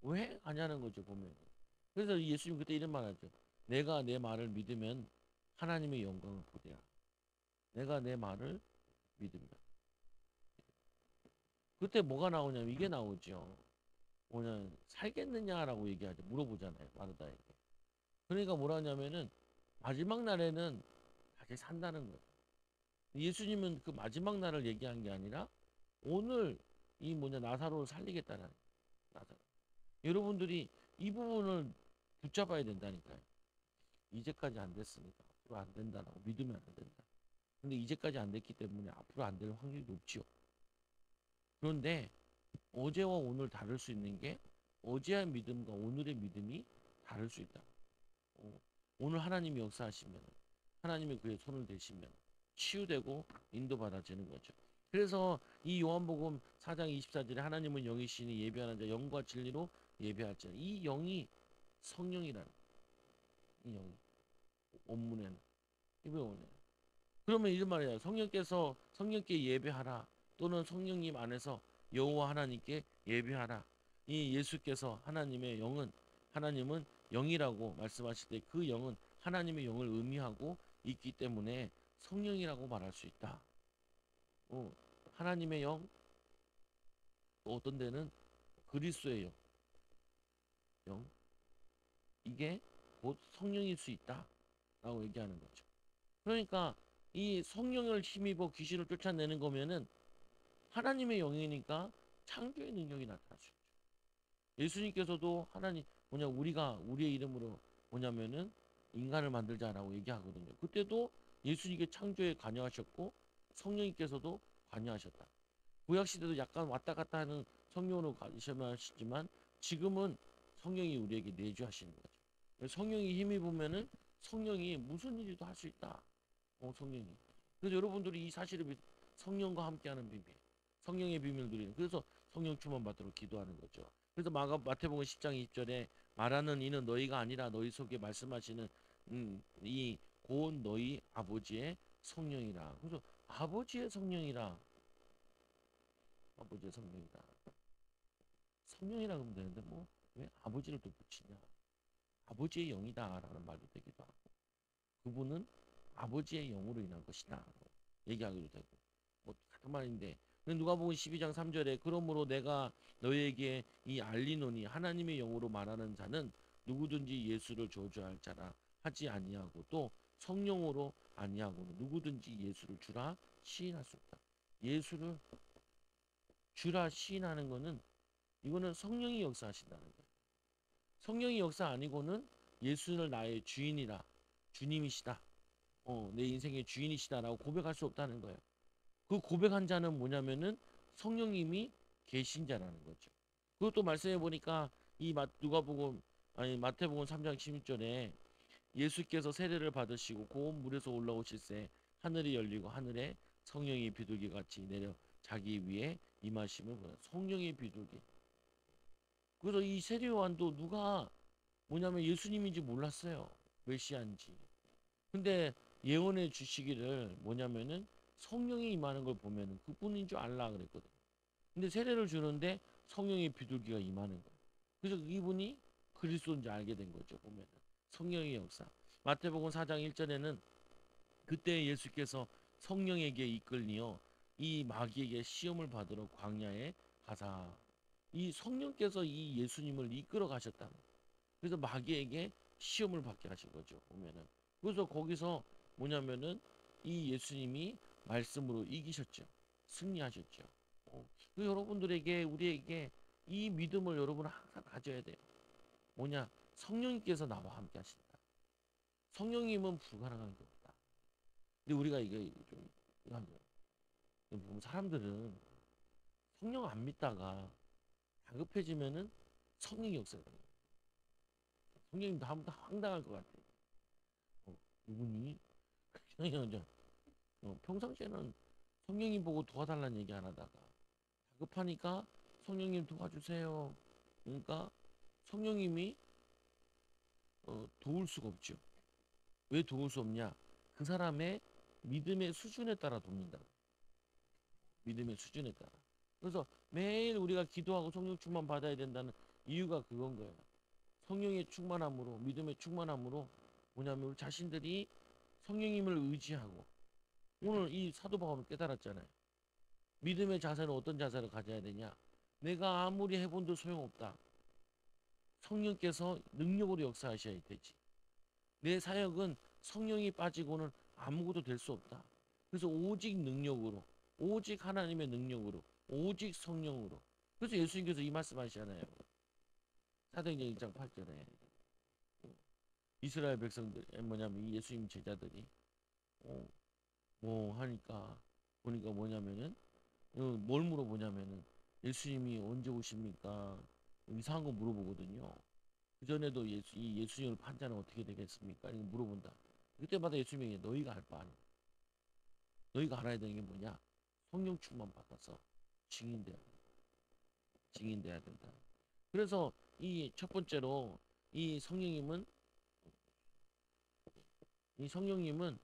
Speaker 1: 왜 하냐는 거죠 보면. 그래서 예수님 그때 이런 말 하죠. 내가 내 말을 믿으면 하나님의 영광을 보리라. 내가 내 말을 믿으면. 그때 뭐가 나오냐면 이게 나오죠. 뭐냐 살겠느냐라고 얘기하죠. 물어보잖아요. 마르다에게. 그러니까 뭐라 하냐면은 마지막 날에는 다시 산다는 거예요. 예수님은 그 마지막 날을 얘기한 게 아니라 오늘 이 뭐냐 나사로를 살리겠다는 나사로. 여러분들이 이 부분을 붙잡아야 된다니까요. 이제까지 안 됐으니까 앞으로 안 된다라고 믿으면 안 된다. 근데 이제까지 안 됐기 때문에 앞으로 안 될 확률이 높지요. 그런데 어제와 오늘 다를 수 있는 게 어제의 믿음과 오늘의 믿음이 다를 수 있다. 오늘 하나님이 역사하시면 하나님이 그의 손을 대시면 치유되고 인도받아지는 거죠. 그래서 이 요한복음 4장 24절에 하나님은 영이시니 예배하는 자 영과 진리로 예배할 자. 이 영이 성령이라는 이 영이 원문에는 이번에 그러면 이런 말이야. 성령께 예배하라. 또는 성령님 안에서 여호와 하나님께 예배하라. 이 예수께서 하나님은 영이라고 말씀하실 때 그 영은 하나님의 영을 의미하고 있기 때문에 성령이라고 말할 수 있다. 어, 하나님의 영, 또 어떤 데는 그리스도의 영, 영 이게 곧 성령일 수 있다라고 얘기하는 거죠. 그러니까 이 성령을 힘입어 귀신을 쫓아내는 거면은 하나님의 영이니까 창조의 능력이 나타날 수 있죠. 예수님께서도 하나님 뭐냐 우리가 우리의 이름으로 뭐냐면은 인간을 만들자라고 얘기하거든요. 그때도 예수님께 창조에 관여하셨고 성령님께서도 관여하셨다. 구약 시대도 약간 왔다 갔다 하는 성령으로 가시지만 지금은 성령이 우리에게 내주하시는 거죠. 성령이 힘이 보면은 성령이 무슨 일이도 할 수 있다. 성령이. 그래서 여러분들이 이 사실을 성령과 함께하는 비밀, 성령의 비밀을 누리는. 그래서 성령 충만 받도록 기도하는 거죠. 그래서 마태복음 10장 20절에 말하는 이는 너희가 아니라 너희 속에 말씀하시는 이 곧 너희 아버지의 성령이라. 그래서 아버지의 성령이라. 아버지의 성령이다. 성령이라 그러면 되는데 뭐 왜 아버지를 또 붙이냐? 아버지의 영이다라는 말도 되기도 하고 그분은 아버지의 영으로 인한 것이다. 얘기하기도 되고 뭐 같은 말인데 누가복음 12장 3절에 그러므로 내가 너희에게 이 알리노니 하나님의 영으로 말하는 자는 누구든지 예수를 저주할 자라 하지 아니하고 또 성령으로 아니하고 누구든지 예수를 주라 시인할 수 없다. 예수를 주라 시인하는 거는 이거는 성령이 역사하신다는 거예요. 성령이 역사 아니고는 예수를 나의 주인이라 주님이시다. 내 인생의 주인이시다라고 고백할 수 없다는 거예요. 그 고백한 자는 뭐냐면은 성령님이 계신 자라는 거죠. 그것도 말씀해 보니까 이 누가복음 아니 마태복음 3장 16절에 예수께서 세례를 받으시고 고운 물에서 올라오실새 하늘이 열리고 하늘에 성령이 비둘기 같이 내려 자기 위에 임하심을 보여. 성령의 비둘기. 그래서 이 세례 요한도 누가 뭐냐면 예수님인지 몰랐어요. 메시아인지. 근데 예언해 주시기를 뭐냐면은 성령이 임하는 걸 보면은 그분인 줄 알라 그랬거든. 근데 세례를 주는데 성령의 비둘기가 임하는 거예요. 그래서 이분이 그리스도인지 알게 된 거죠. 보면은 성령의 역사. 마태복음 4장 1절에는 그때 예수께서 성령에게 이끌리어 이 마귀에게 시험을 받으러 광야에 가사 이 성령께서 이 예수님을 이끌어 가셨다. 그래서 마귀에게 시험을 받게 하신 거죠. 보면은 그래서 거기서 뭐냐면은 이 예수님이 말씀으로 이기셨죠. 승리하셨죠. 그 여러분들에게 우리에게 이 믿음을 여러분은 항상 가져야 돼요. 뭐냐? 성령님께서 나와 함께 하신다. 성령님은 불가능한 게 없다. 근데 우리가 이게 좀 이상해요. 보면 사람들은 성령 안 믿다가 다급해지면은 성령이 없어요. 성령님도 한번 황당할 것 같아. 이분이 그냥 평상시에는 성령님 보고 도와달라는 얘기 안 하다가 다급하니까 성령님 도와주세요. 그러니까 성령님이 도울 수가 없죠. 왜 도울 수 없냐? 그 사람의 믿음의 수준에 따라 돕는다. 믿음의 수준에 따라. 그래서 매일 우리가 기도하고 성령 충만 받아야 된다는 이유가 그건 거예요. 성령의 충만함으로 믿음의 충만함으로 뭐냐면 우리 자신들이 성령님을 의지하고 오늘 이 사도 바울은 깨달았잖아요. 믿음의 자세는 어떤 자세를 가져야 되냐? 내가 아무리 해본도 소용없다. 성령께서 능력으로 역사하셔야 되지. 내 사역은 성령이 빠지고는 아무것도 될 수 없다. 그래서 오직 능력으로, 오직 하나님의 능력으로, 오직 성령으로. 그래서 예수님께서 이 말씀하시잖아요. 사도행전 1장 8절에 이스라엘 백성들 뭐냐면 이 예수님 제자들이 어, 뭐 하니까 보니까 뭐냐면은 뭘 물어보냐면은 예수님이 언제 오십니까? 이상한 거 물어보거든요. 그 전에도 이 예수님을 판자는 어떻게 되겠습니까? 이거 물어본다. 그때마다 예수님이 너희가 할 바 아니야. 너희가 알아야 되는 게 뭐냐? 성령 충만 받아서 증인돼야 된다. 증인돼야 된다. 그래서 이 첫 번째로 이 성령님은 이 성령님은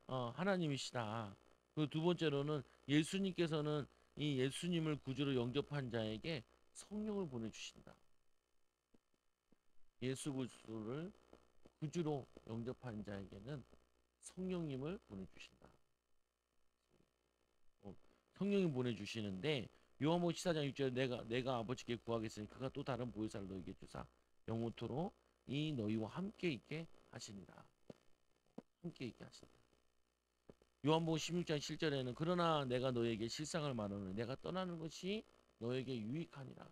Speaker 1: 하나님이시다. 그 두 번째로는 예수님께서는 이 예수님을 구주로 영접한 자에게 성령을 보내주신다. 예수 그리스도를 구주로 영접한 자에게는 성령님을 보내주신다. 성령이 보내주시는데 요한복음 14장 6절에 내가 아버지께 구하겠으니 그가 또 다른 보혜사를 너희에게 주사 영원토록 이 너희와 함께 있게 하시니라. 함께 있게 하시니라. 요한복음 16장 7절에는 그러나 내가 너에게 실상을 말하노니 내가 떠나는 것이 너에게 유익하니라.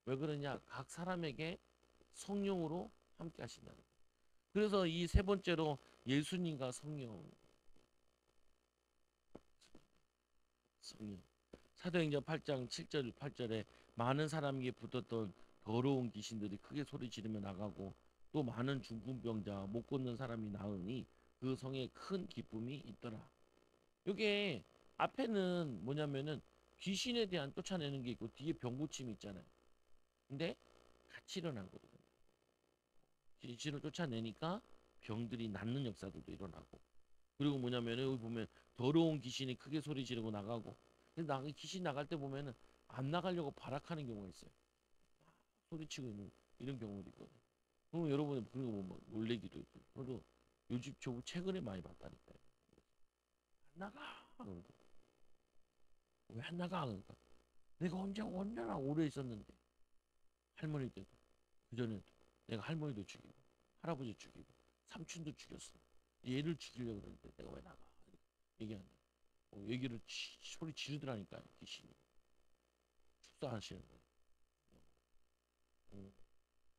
Speaker 1: 왜 그러냐? 각 사람에게 성령으로 함께 하신다는 거예요. 그래서 이 세 번째로 예수님과 성령. 사도행전 8장 7절 8절에 많은 사람에게 붙었던 더러운 귀신들이 크게 소리 지르며 나가고 또 많은 중풍병자 못 걷는 사람이 나으니 그 성에 큰 기쁨이 있더라. 요게 앞에는 뭐냐면은 귀신에 대한 쫓아내는 게 있고 뒤에 병 고침이 있잖아요. 근데 같이 일어난 거거든요. 귀신을 쫓아내니까 병들이 낫는 역사들도 일어나고 그리고 뭐냐면은 여기 보면 더러운 귀신이 크게 소리 지르고 나가고 근데 귀신 나갈 때 보면은 안 나가려고 발악하는 경우가 있어요. 소리치고 있는 이런 경우도 있거든요. 그럼 여러분 그리고 뭐 놀래기도 있고 저도 요즘 저 최근에 많이 봤다니까요. 안 나가. 왜 안 나가? 그러니까 내가 언제나 오래 있었는데 할머니 때도 그 전에도 내가 할머니도 죽이고 할아버지 죽이고 삼촌도 죽였어. 얘를 죽이려고 그러는데 내가 왜 나가? 얘기한다. 얘기를 소리 지르더라니까요. 귀신이 축사하시는 거예요.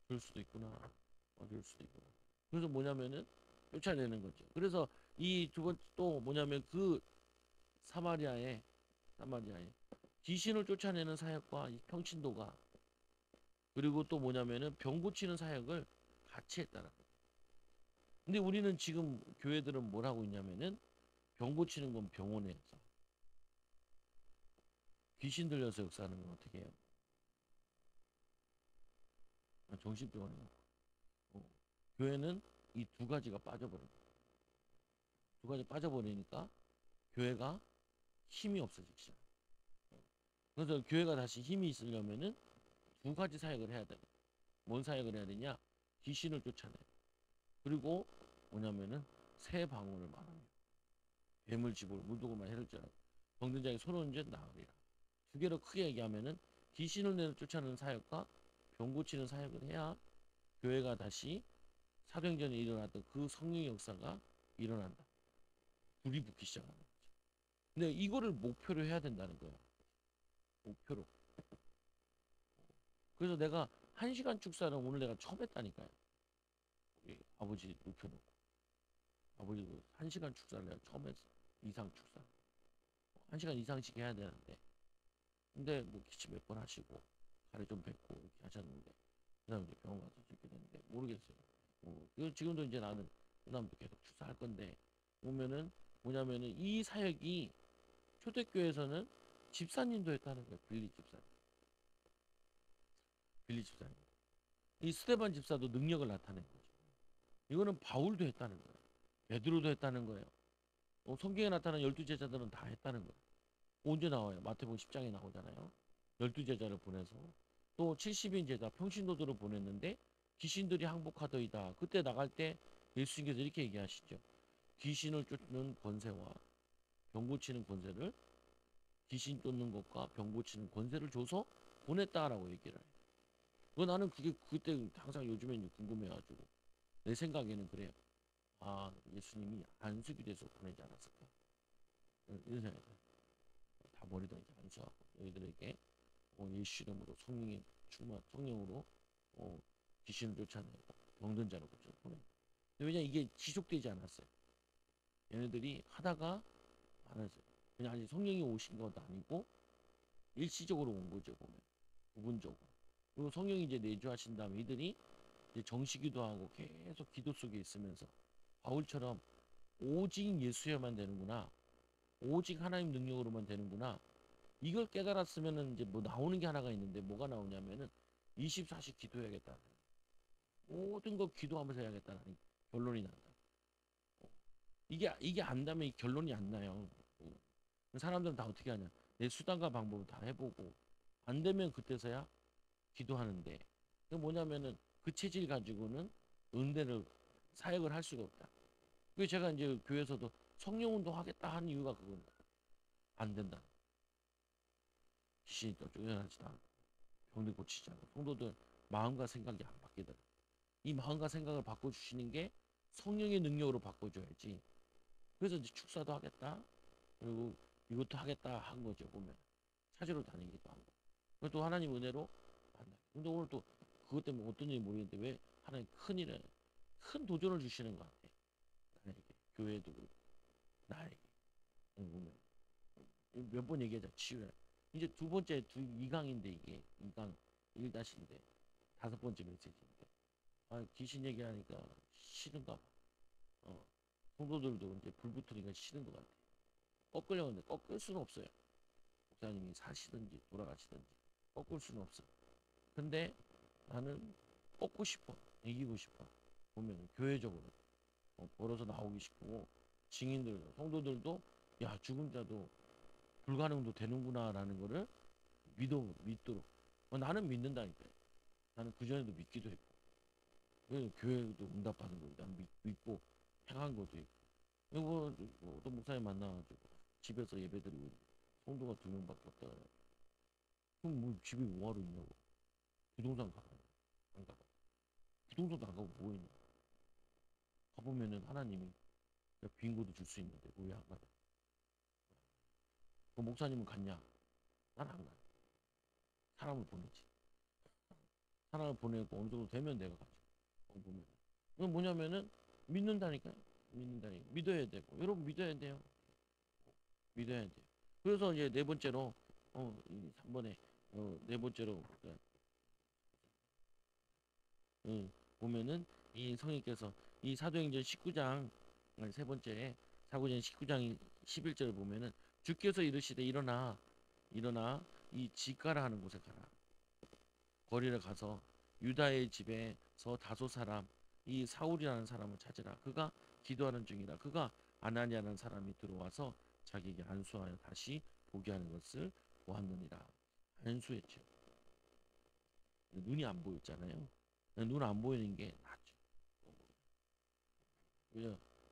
Speaker 1: 그럴 수도 있구나. 그럴 수도 있구나. 그래서 뭐냐면은 쫓아내는 거죠. 그래서 이 두 번째 또 뭐냐면 그 사마리아에 귀신을 쫓아내는 사역과 이 평신도가 그리고 또 뭐냐면은 병 고치는 사역을 같이 했다는 거예요. 근데 우리는 지금 교회들은 뭘 하고 있냐면은 병 고치는 건 병원에서 귀신 들려서 역사하는 건 어떻게 해요? 정신병원에 어, 교회는 이 두 가지가 빠져버려요. 두 가지 빠져버리니까 교회가 힘이 없어지기 시작. 그래서 교회가 다시 힘이 있으려면은 두 가지 사역을 해야 돼. 뭔 사역을 해야 되냐? 귀신을 쫓아내. 그리고 뭐냐면은 새 방언을 말하며 뱀을 집을 물독을만 해를 줄 병든 자에게 손을 얹어 나으리라. 두 개로 크게 얘기하면은 귀신을 내는 쫓아내는 사역과 병 고치는 사역을 해야 교회가 다시 사도행전에 일어났던 그 성령의 역사가 일어난다. 불이 붙기 시작하는 거죠. 근데 이거를 목표로 해야 된다는 거예요. 목표로. 그래서 내가 1시간 축사를 오늘 내가 처음 했다니까요. 아버지 눕혀놓고. 아버지도 1시간 축사를 내가 처음 했어. 이상 축사. 1시간 이상씩 해야 되는데. 근데 뭐 기침 몇 번 하시고, 가래 좀 뱉고 이렇게 하셨는데, 그 다음에 이제 병원 가서 찍게 됐는데, 모르겠어요. 지금도 이제 나는, 그 다음도 계속 축사할 건데, 보면은, 뭐냐면은 이 사역이 초대교회에서는 집사님도 했다는 거예요. 빌리 집사님. 이 스테반 집사도 능력을 나타낸 거죠. 이거는 바울도 했다는 거예요. 베드로도 했다는 거예요. 성경에 나타난 12제자들은 다 했다는 거예요. 언제 나와요? 마태복음 10장에 나오잖아요. 12제자를 보내서 또 70인 제자 평신도들을 보냈는데 귀신들이 항복하더이다. 그때 나갈 때 예수님께서 이렇게 얘기하시죠. 귀신을 쫓는 권세와 병 고치는 권세를 귀신 쫓는 것과 병 고치는 권세를 줘서 보냈다라고 얘기를 해요. 나는 그게 그때 항상 요즘에 궁금해가지고 내 생각에는 그래요. 아 예수님이 안수기 돼서 보내지 않았을까? 이런 생각이 들어요. 다 버리다 이제 안수하고 너희들에게 예수 이름으로 성령의 충만 성령으로 귀신을 쫓아내고 병든 자를 고쳐 보내. 왜냐 이게 지속되지 않았어요. 얘네들이 하다가 많아져요. 그냥 아직 성령이 오신 것도 아니고 일시적으로 온 거죠 보면 부분적으로. 그리고 성령이 이제 내주하신 다음에 이들이 이제 정시기도 하고 계속 기도 속에 있으면서 바울처럼 오직 예수여만 되는구나. 오직 하나님 능력으로만 되는구나. 이걸 깨달았으면은 이제 뭐 나오는 게 하나가 있는데 뭐가 나오냐면은 24시 기도해야겠다. 모든 거 기도하면서 해야겠다는 결론이 난다. 이게 안다면 이 결론이 안 나요. 사람들은 다 어떻게 하냐? 내 수단과 방법을 다 해보고 안 되면 그때서야 기도하는데 그 뭐냐면은 그 체질 가지고는 은혜를 사역을 할 수가 없다. 그 제가 이제 교회에서도 성령 운동 하겠다 하는 이유가 그겁니다. 안 된다. 귀신이 또 쫓아나지도 않고 병들 고치지 않고 성도들 마음과 생각이 안 바뀌더라. 이 마음과 생각을 바꿔주시는 게 성령의 능력으로 바꿔줘야지. 그래서 이제 축사도 하겠다. 그리고 이것도 하겠다 한 거죠. 보면 찾으러 다니기도 하고. 그리고 또 하나님 은혜로 만나. 근데 오늘 또 그것 때문에 어떤 일이 모르겠는데 왜 하나님 큰 일에 큰 도전을 주시는 것 같아. 나에게 교회도 그렇고 나에게 보면 몇 번 얘기하자 치유해. 이제 두 번째 2강인데 이게 2강 1-인데 다섯 번째 메시지인데 아 귀신 얘기하니까 싫은가 봐. 어, 성도들도 이제 불 붙으니까 싫은 것 같아. 꺾으려고 하는데 꺾을 수는 없어요. 목사님이 사시든지 돌아가시든지 꺾을 수는 없어. 근데 나는 꺾고 싶어. 이기고 싶어. 보면 교회적으로 걸어서 나오기 싶고 증인들, 성도들도 야 죽은 자도 불가능도 되는구나라는 거를 믿도록 나는 믿는다니까. 나는 그 전에도 믿기도 했고 교회도 응답하는 거 난 믿고 행한 것도 있고 그리고 어떤 목사님 만나가지고 집에서 예배드리고 성도가 2명밖에 없다 그래. 그럼 뭐 집에 뭐하러 있냐고. 부동산 가봐. 안 가봐. 부동산도 안 가고 뭐 있냐. 가보면은 하나님이 빈고도 줄 수 있는데 왜 안 가냐. 그 목사님은 갔냐. 난 안 가. 사람을 보내지. 사람을 보내고 어느 정도 되면 내가 가지. 보면. 그건 뭐냐면은 믿는다니까요. 믿는다니까. 믿어야 되고. 여러분 믿어야 돼요. 믿어야 돼요. 그래서 이제 네 번째로 이 3번에 네 번째로 보면은 이 성령께서 이 사도행전 19장 아니, 세 번째 사도행전 19장 11절을 보면은 주께서 이르시되 일어나 이 지가라 하는 곳에 가라. 거리를 가서 유다의 집에서 다소 사람 이 사울이라는 사람을 찾으라. 그가 기도하는 중이라. 그가 아나니아라는 사람이 들어와서 자기에게 안수하여 다시 보게 하는 것을 보았느니라. 안수했죠. 눈이 안 보였잖아요. 눈 안 보이는 게 낫죠.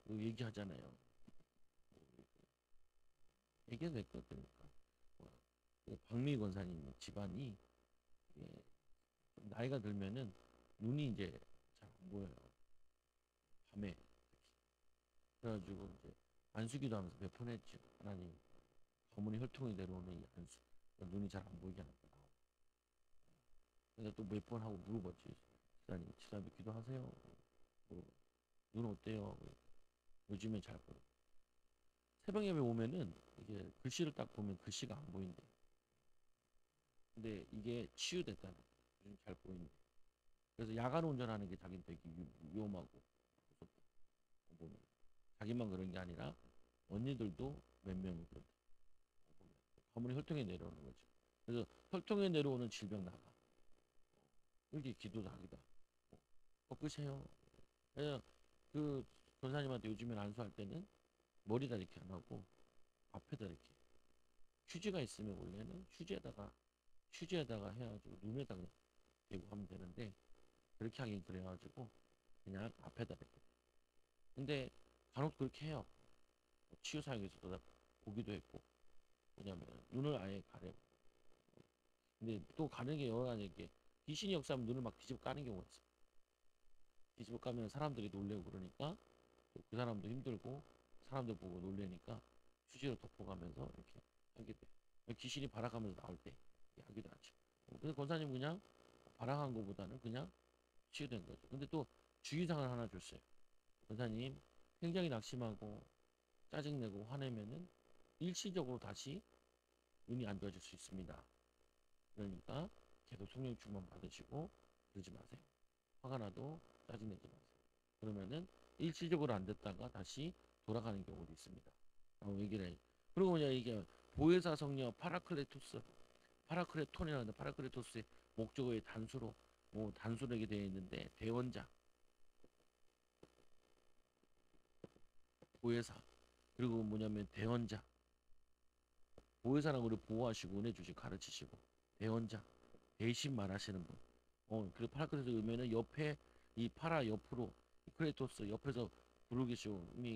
Speaker 1: 왜 얘기하잖아요. 얘기해도 될 것 같으니까. 박미 권사님 집안이 예, 좀 나이가 들면은 눈이 이제 잘 안 보여요. 밤에. 그래가지고 이제 안수기도 하면서 몇 번 했죠. 하나님 가문의 혈통이 내려오는 이 안수 눈이 잘 안 보이게 하는 거. 그래서 또 몇 번 하고 물어봤지. 지사님 기도하세요. 물어봐. 눈 어때요? 요즘에 잘 보여. 새벽 예배 오면은 이게 글씨를 딱 보면 글씨가 안 보인대. 근데 이게 치유됐다는 거. 요즘 잘 보인대. 그래서 야간 운전하는 게 자기는 되게 위험하고 무섭다. 보면 자기만 그런 게 아니라 언니들도 몇 명이 그렇다. 가문의 혈통에 내려오는 거죠. 그래서 혈통에 내려오는 질병 나가. 이렇게 기도도 하기도 하고. 꺾으세요. 그래서 그 전사님한테 요즘에 안수할 때는 머리다 이렇게 안 하고 앞에다 이렇게 휴지가 있으면 원래는 휴지에다가 해가지고 눈에다 그냥 대고 하면 되는데 그렇게 하긴 그래가지고 그냥 앞에다 이렇게. 근데 간혹 그렇게 해요. 치유 사역에서도 나 보기도 했고 왜냐면 눈을 아예 가려. 근데 또 가는 게 여러 가지 이게 귀신이 역사하면 눈을 막 뒤집어 까는 경우가 있어. 뒤집어 까면 사람들이 놀래고 그러니까 또 그 사람도 힘들고 사람들 보고 놀래니까 휴지로 덮어가면서 이렇게 하게 돼. 귀신이 발악하면서 나올 때 하기도 하죠. 근데 권사님 그냥 발악한 것보다는 그냥 치유된 거죠. 근데 또 주의사항을 하나 줬어요. 권사님 굉장히 낙심하고 짜증내고 화내면은 일시적으로 다시 눈이 안 좋아질 수 있습니다. 그러니까 계속 성령 충만 받으시고 그러지 마세요. 화가 나도 짜증내지 마세요. 그러면은 일시적으로 안 됐다가 다시 돌아가는 경우도 있습니다. 얘기를 해. 그리고 뭐냐 이게 보혜사 성령 파라클레톤이라는 파라클레토스의 목적어의 단수로 뭐 단수되게 되어 있는데 대원자, 보혜사 그리고 뭐냐면 대원자, 보혜사는 우리 보호하시고 은혜 주시고 가르치시고 대원자 대신 말하시는 분. 그리고 파라클레토스 의미는 옆에 이 파라 옆으로 크레토스 옆에서 부르 계시고 이미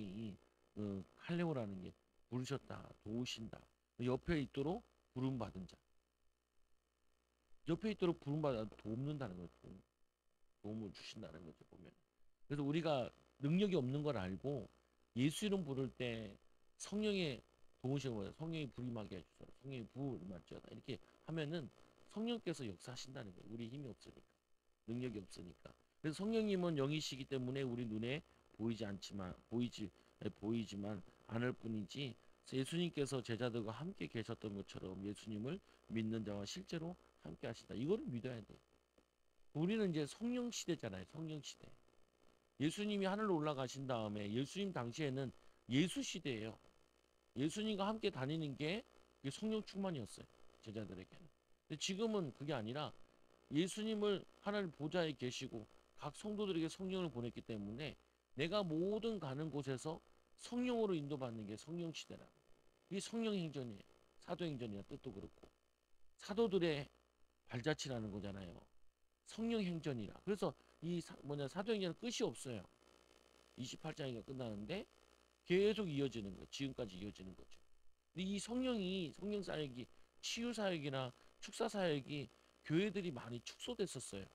Speaker 1: 이 칼레오라는 게 부르셨다 도우신다 옆에 있도록 부름받은 자. 옆에 있도록 부름받아 돕는다는 거죠. 도움을 주신다는 거죠, 보면. 그래서 우리가 능력이 없는 걸 알고 예수 이름 부를 때 성령의 도우시는 거예요. 성령이 불임하게 해주소서. 성령이 부임할지어다. 이렇게 하면은 성령께서 역사하신다는 거예요. 우리 힘이 없으니까. 능력이 없으니까. 그래서 성령님은 영이시기 때문에 우리 눈에 보이지 않지만 보이지만 않을 뿐이지 예수님께서 제자들과 함께 계셨던 것처럼 예수님을 믿는 자와 실제로 함께 하신다. 이거를 믿어야 돼. 우리는 이제 성령 시대잖아요. 성령 시대. 예수님이 하늘로 올라가신 다음에 예수님 당시에는 예수 시대예요. 예수님과 함께 다니는 게 성령 충만이었어요. 제자들에게는. 근데 지금은 그게 아니라 예수님을 하나님 보좌에 계시고 각 성도들에게 성령을 보냈기 때문에 내가 모든 가는 곳에서 성령으로 인도받는 게 성령 시대라. 이게 성령 행전이에요. 사도 행전이야 뜻도 그렇고 사도들의 발자취라는 거잖아요. 성령 행전이라. 그래서 이 사도행전은 끝이 없어요. 28장이가 끝나는데 계속 이어지는 거예요. 지금까지 이어지는 거죠. 근데 이 성령 사역이 치유 사역이나 축사 사역이 교회들이 많이 축소됐었어요.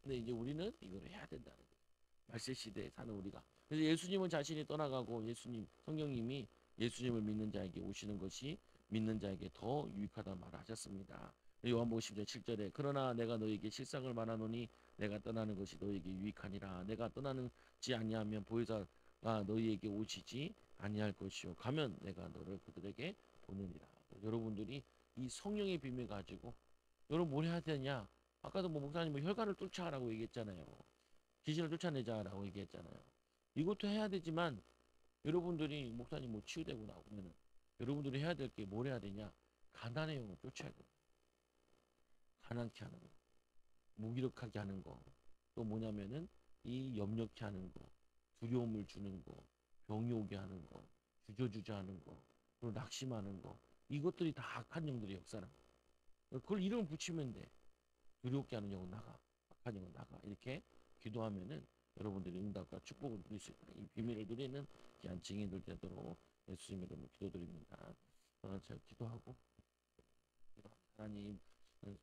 Speaker 1: 근데 이제 우리는 이걸 해야 된다는 거예요. 말세 시대에 사는 우리가. 그래서 예수님은 자신이 떠나가고 예수님 성령님이 예수님을 믿는 자에게 오시는 것이 믿는 자에게 더 유익하다 말하셨습니다. 요한복음 10장 7절에 그러나 내가 너에게 실상을 말하노니 내가 떠나는 것이 너에게 유익하니라. 내가 떠나는지 아니하면 보혜사가 너희에게 오시지 아니할 것이요 가면 내가 너를 그들에게 보내니라. 여러분들이 이 성령의 비밀 가지고 여러분 뭘 해야 되냐? 아까도 뭐 목사님 뭐 혈관을 뚫자라고 얘기했잖아요. 귀신을 쫓아내자라고 얘기했잖아요. 이것도 해야 되지만 여러분들이 목사님 뭐 치유되고 나오면은 여러분들이 해야 될 게 뭘 해야 되냐? 가난의 영을 쫓아야 돼. 가난케 하는 거, 무기력하게 하는 거, 또 뭐냐면은 이 염려케 하는 거, 두려움을 주는 거, 병이 오게 하는 거, 주저주저 하는 거, 그리고 낙심하는 거, 이것들이 다 악한 영들의 역사라. 그걸 이름을 붙이면 돼. 두렵게 하는 영은 나가, 악한 영은 나가. 이렇게 기도하면은 여러분들이 응답과 축복을 누릴 수 있다. 이 비밀을 누리는 귀한 증인들 되도록 예수님의 이름으로 기도드립니다. 제가 기도하고 하나님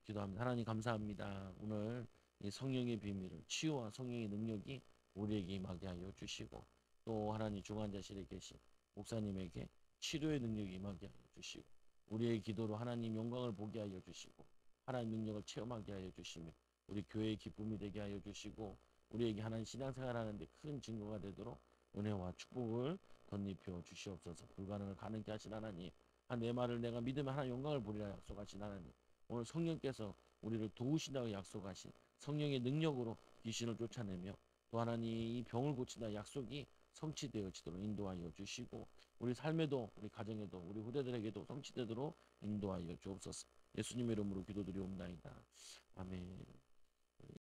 Speaker 1: 기도합니다. 하나님 감사합니다. 오늘 이 성령의 비밀을 치유와 성령의 능력이 우리에게 임하게 하여 주시고 또 하나님 중환자실에 계신 목사님에게 치료의 능력이 임하게 하여 주시고 우리의 기도로 하나님 영광을 보게 하여 주시고 하나님 능력을 체험하게 하여 주시며 우리 교회의 기쁨이 되게 하여 주시고 우리에게 하나님 신앙생활하는데 큰 증거가 되도록 은혜와 축복을 덧입혀 주시옵소서. 불가능을 가능케 하신 하나님 내 말을 내가 믿으면 하나님 영광을 보리라 약속하신 하나님 오늘 성령께서 우리를 도우신다고 약속하신 성령의 능력으로 귀신을 쫓아내며 또 하나님 이 병을 고친다 약속이 성취되어지도록 인도하여 주시고 우리 삶에도 우리 가정에도 우리 후대들에게도 성취되도록 인도하여 주옵소서. 예수님의 이름으로 기도드리옵나이다. 아멘.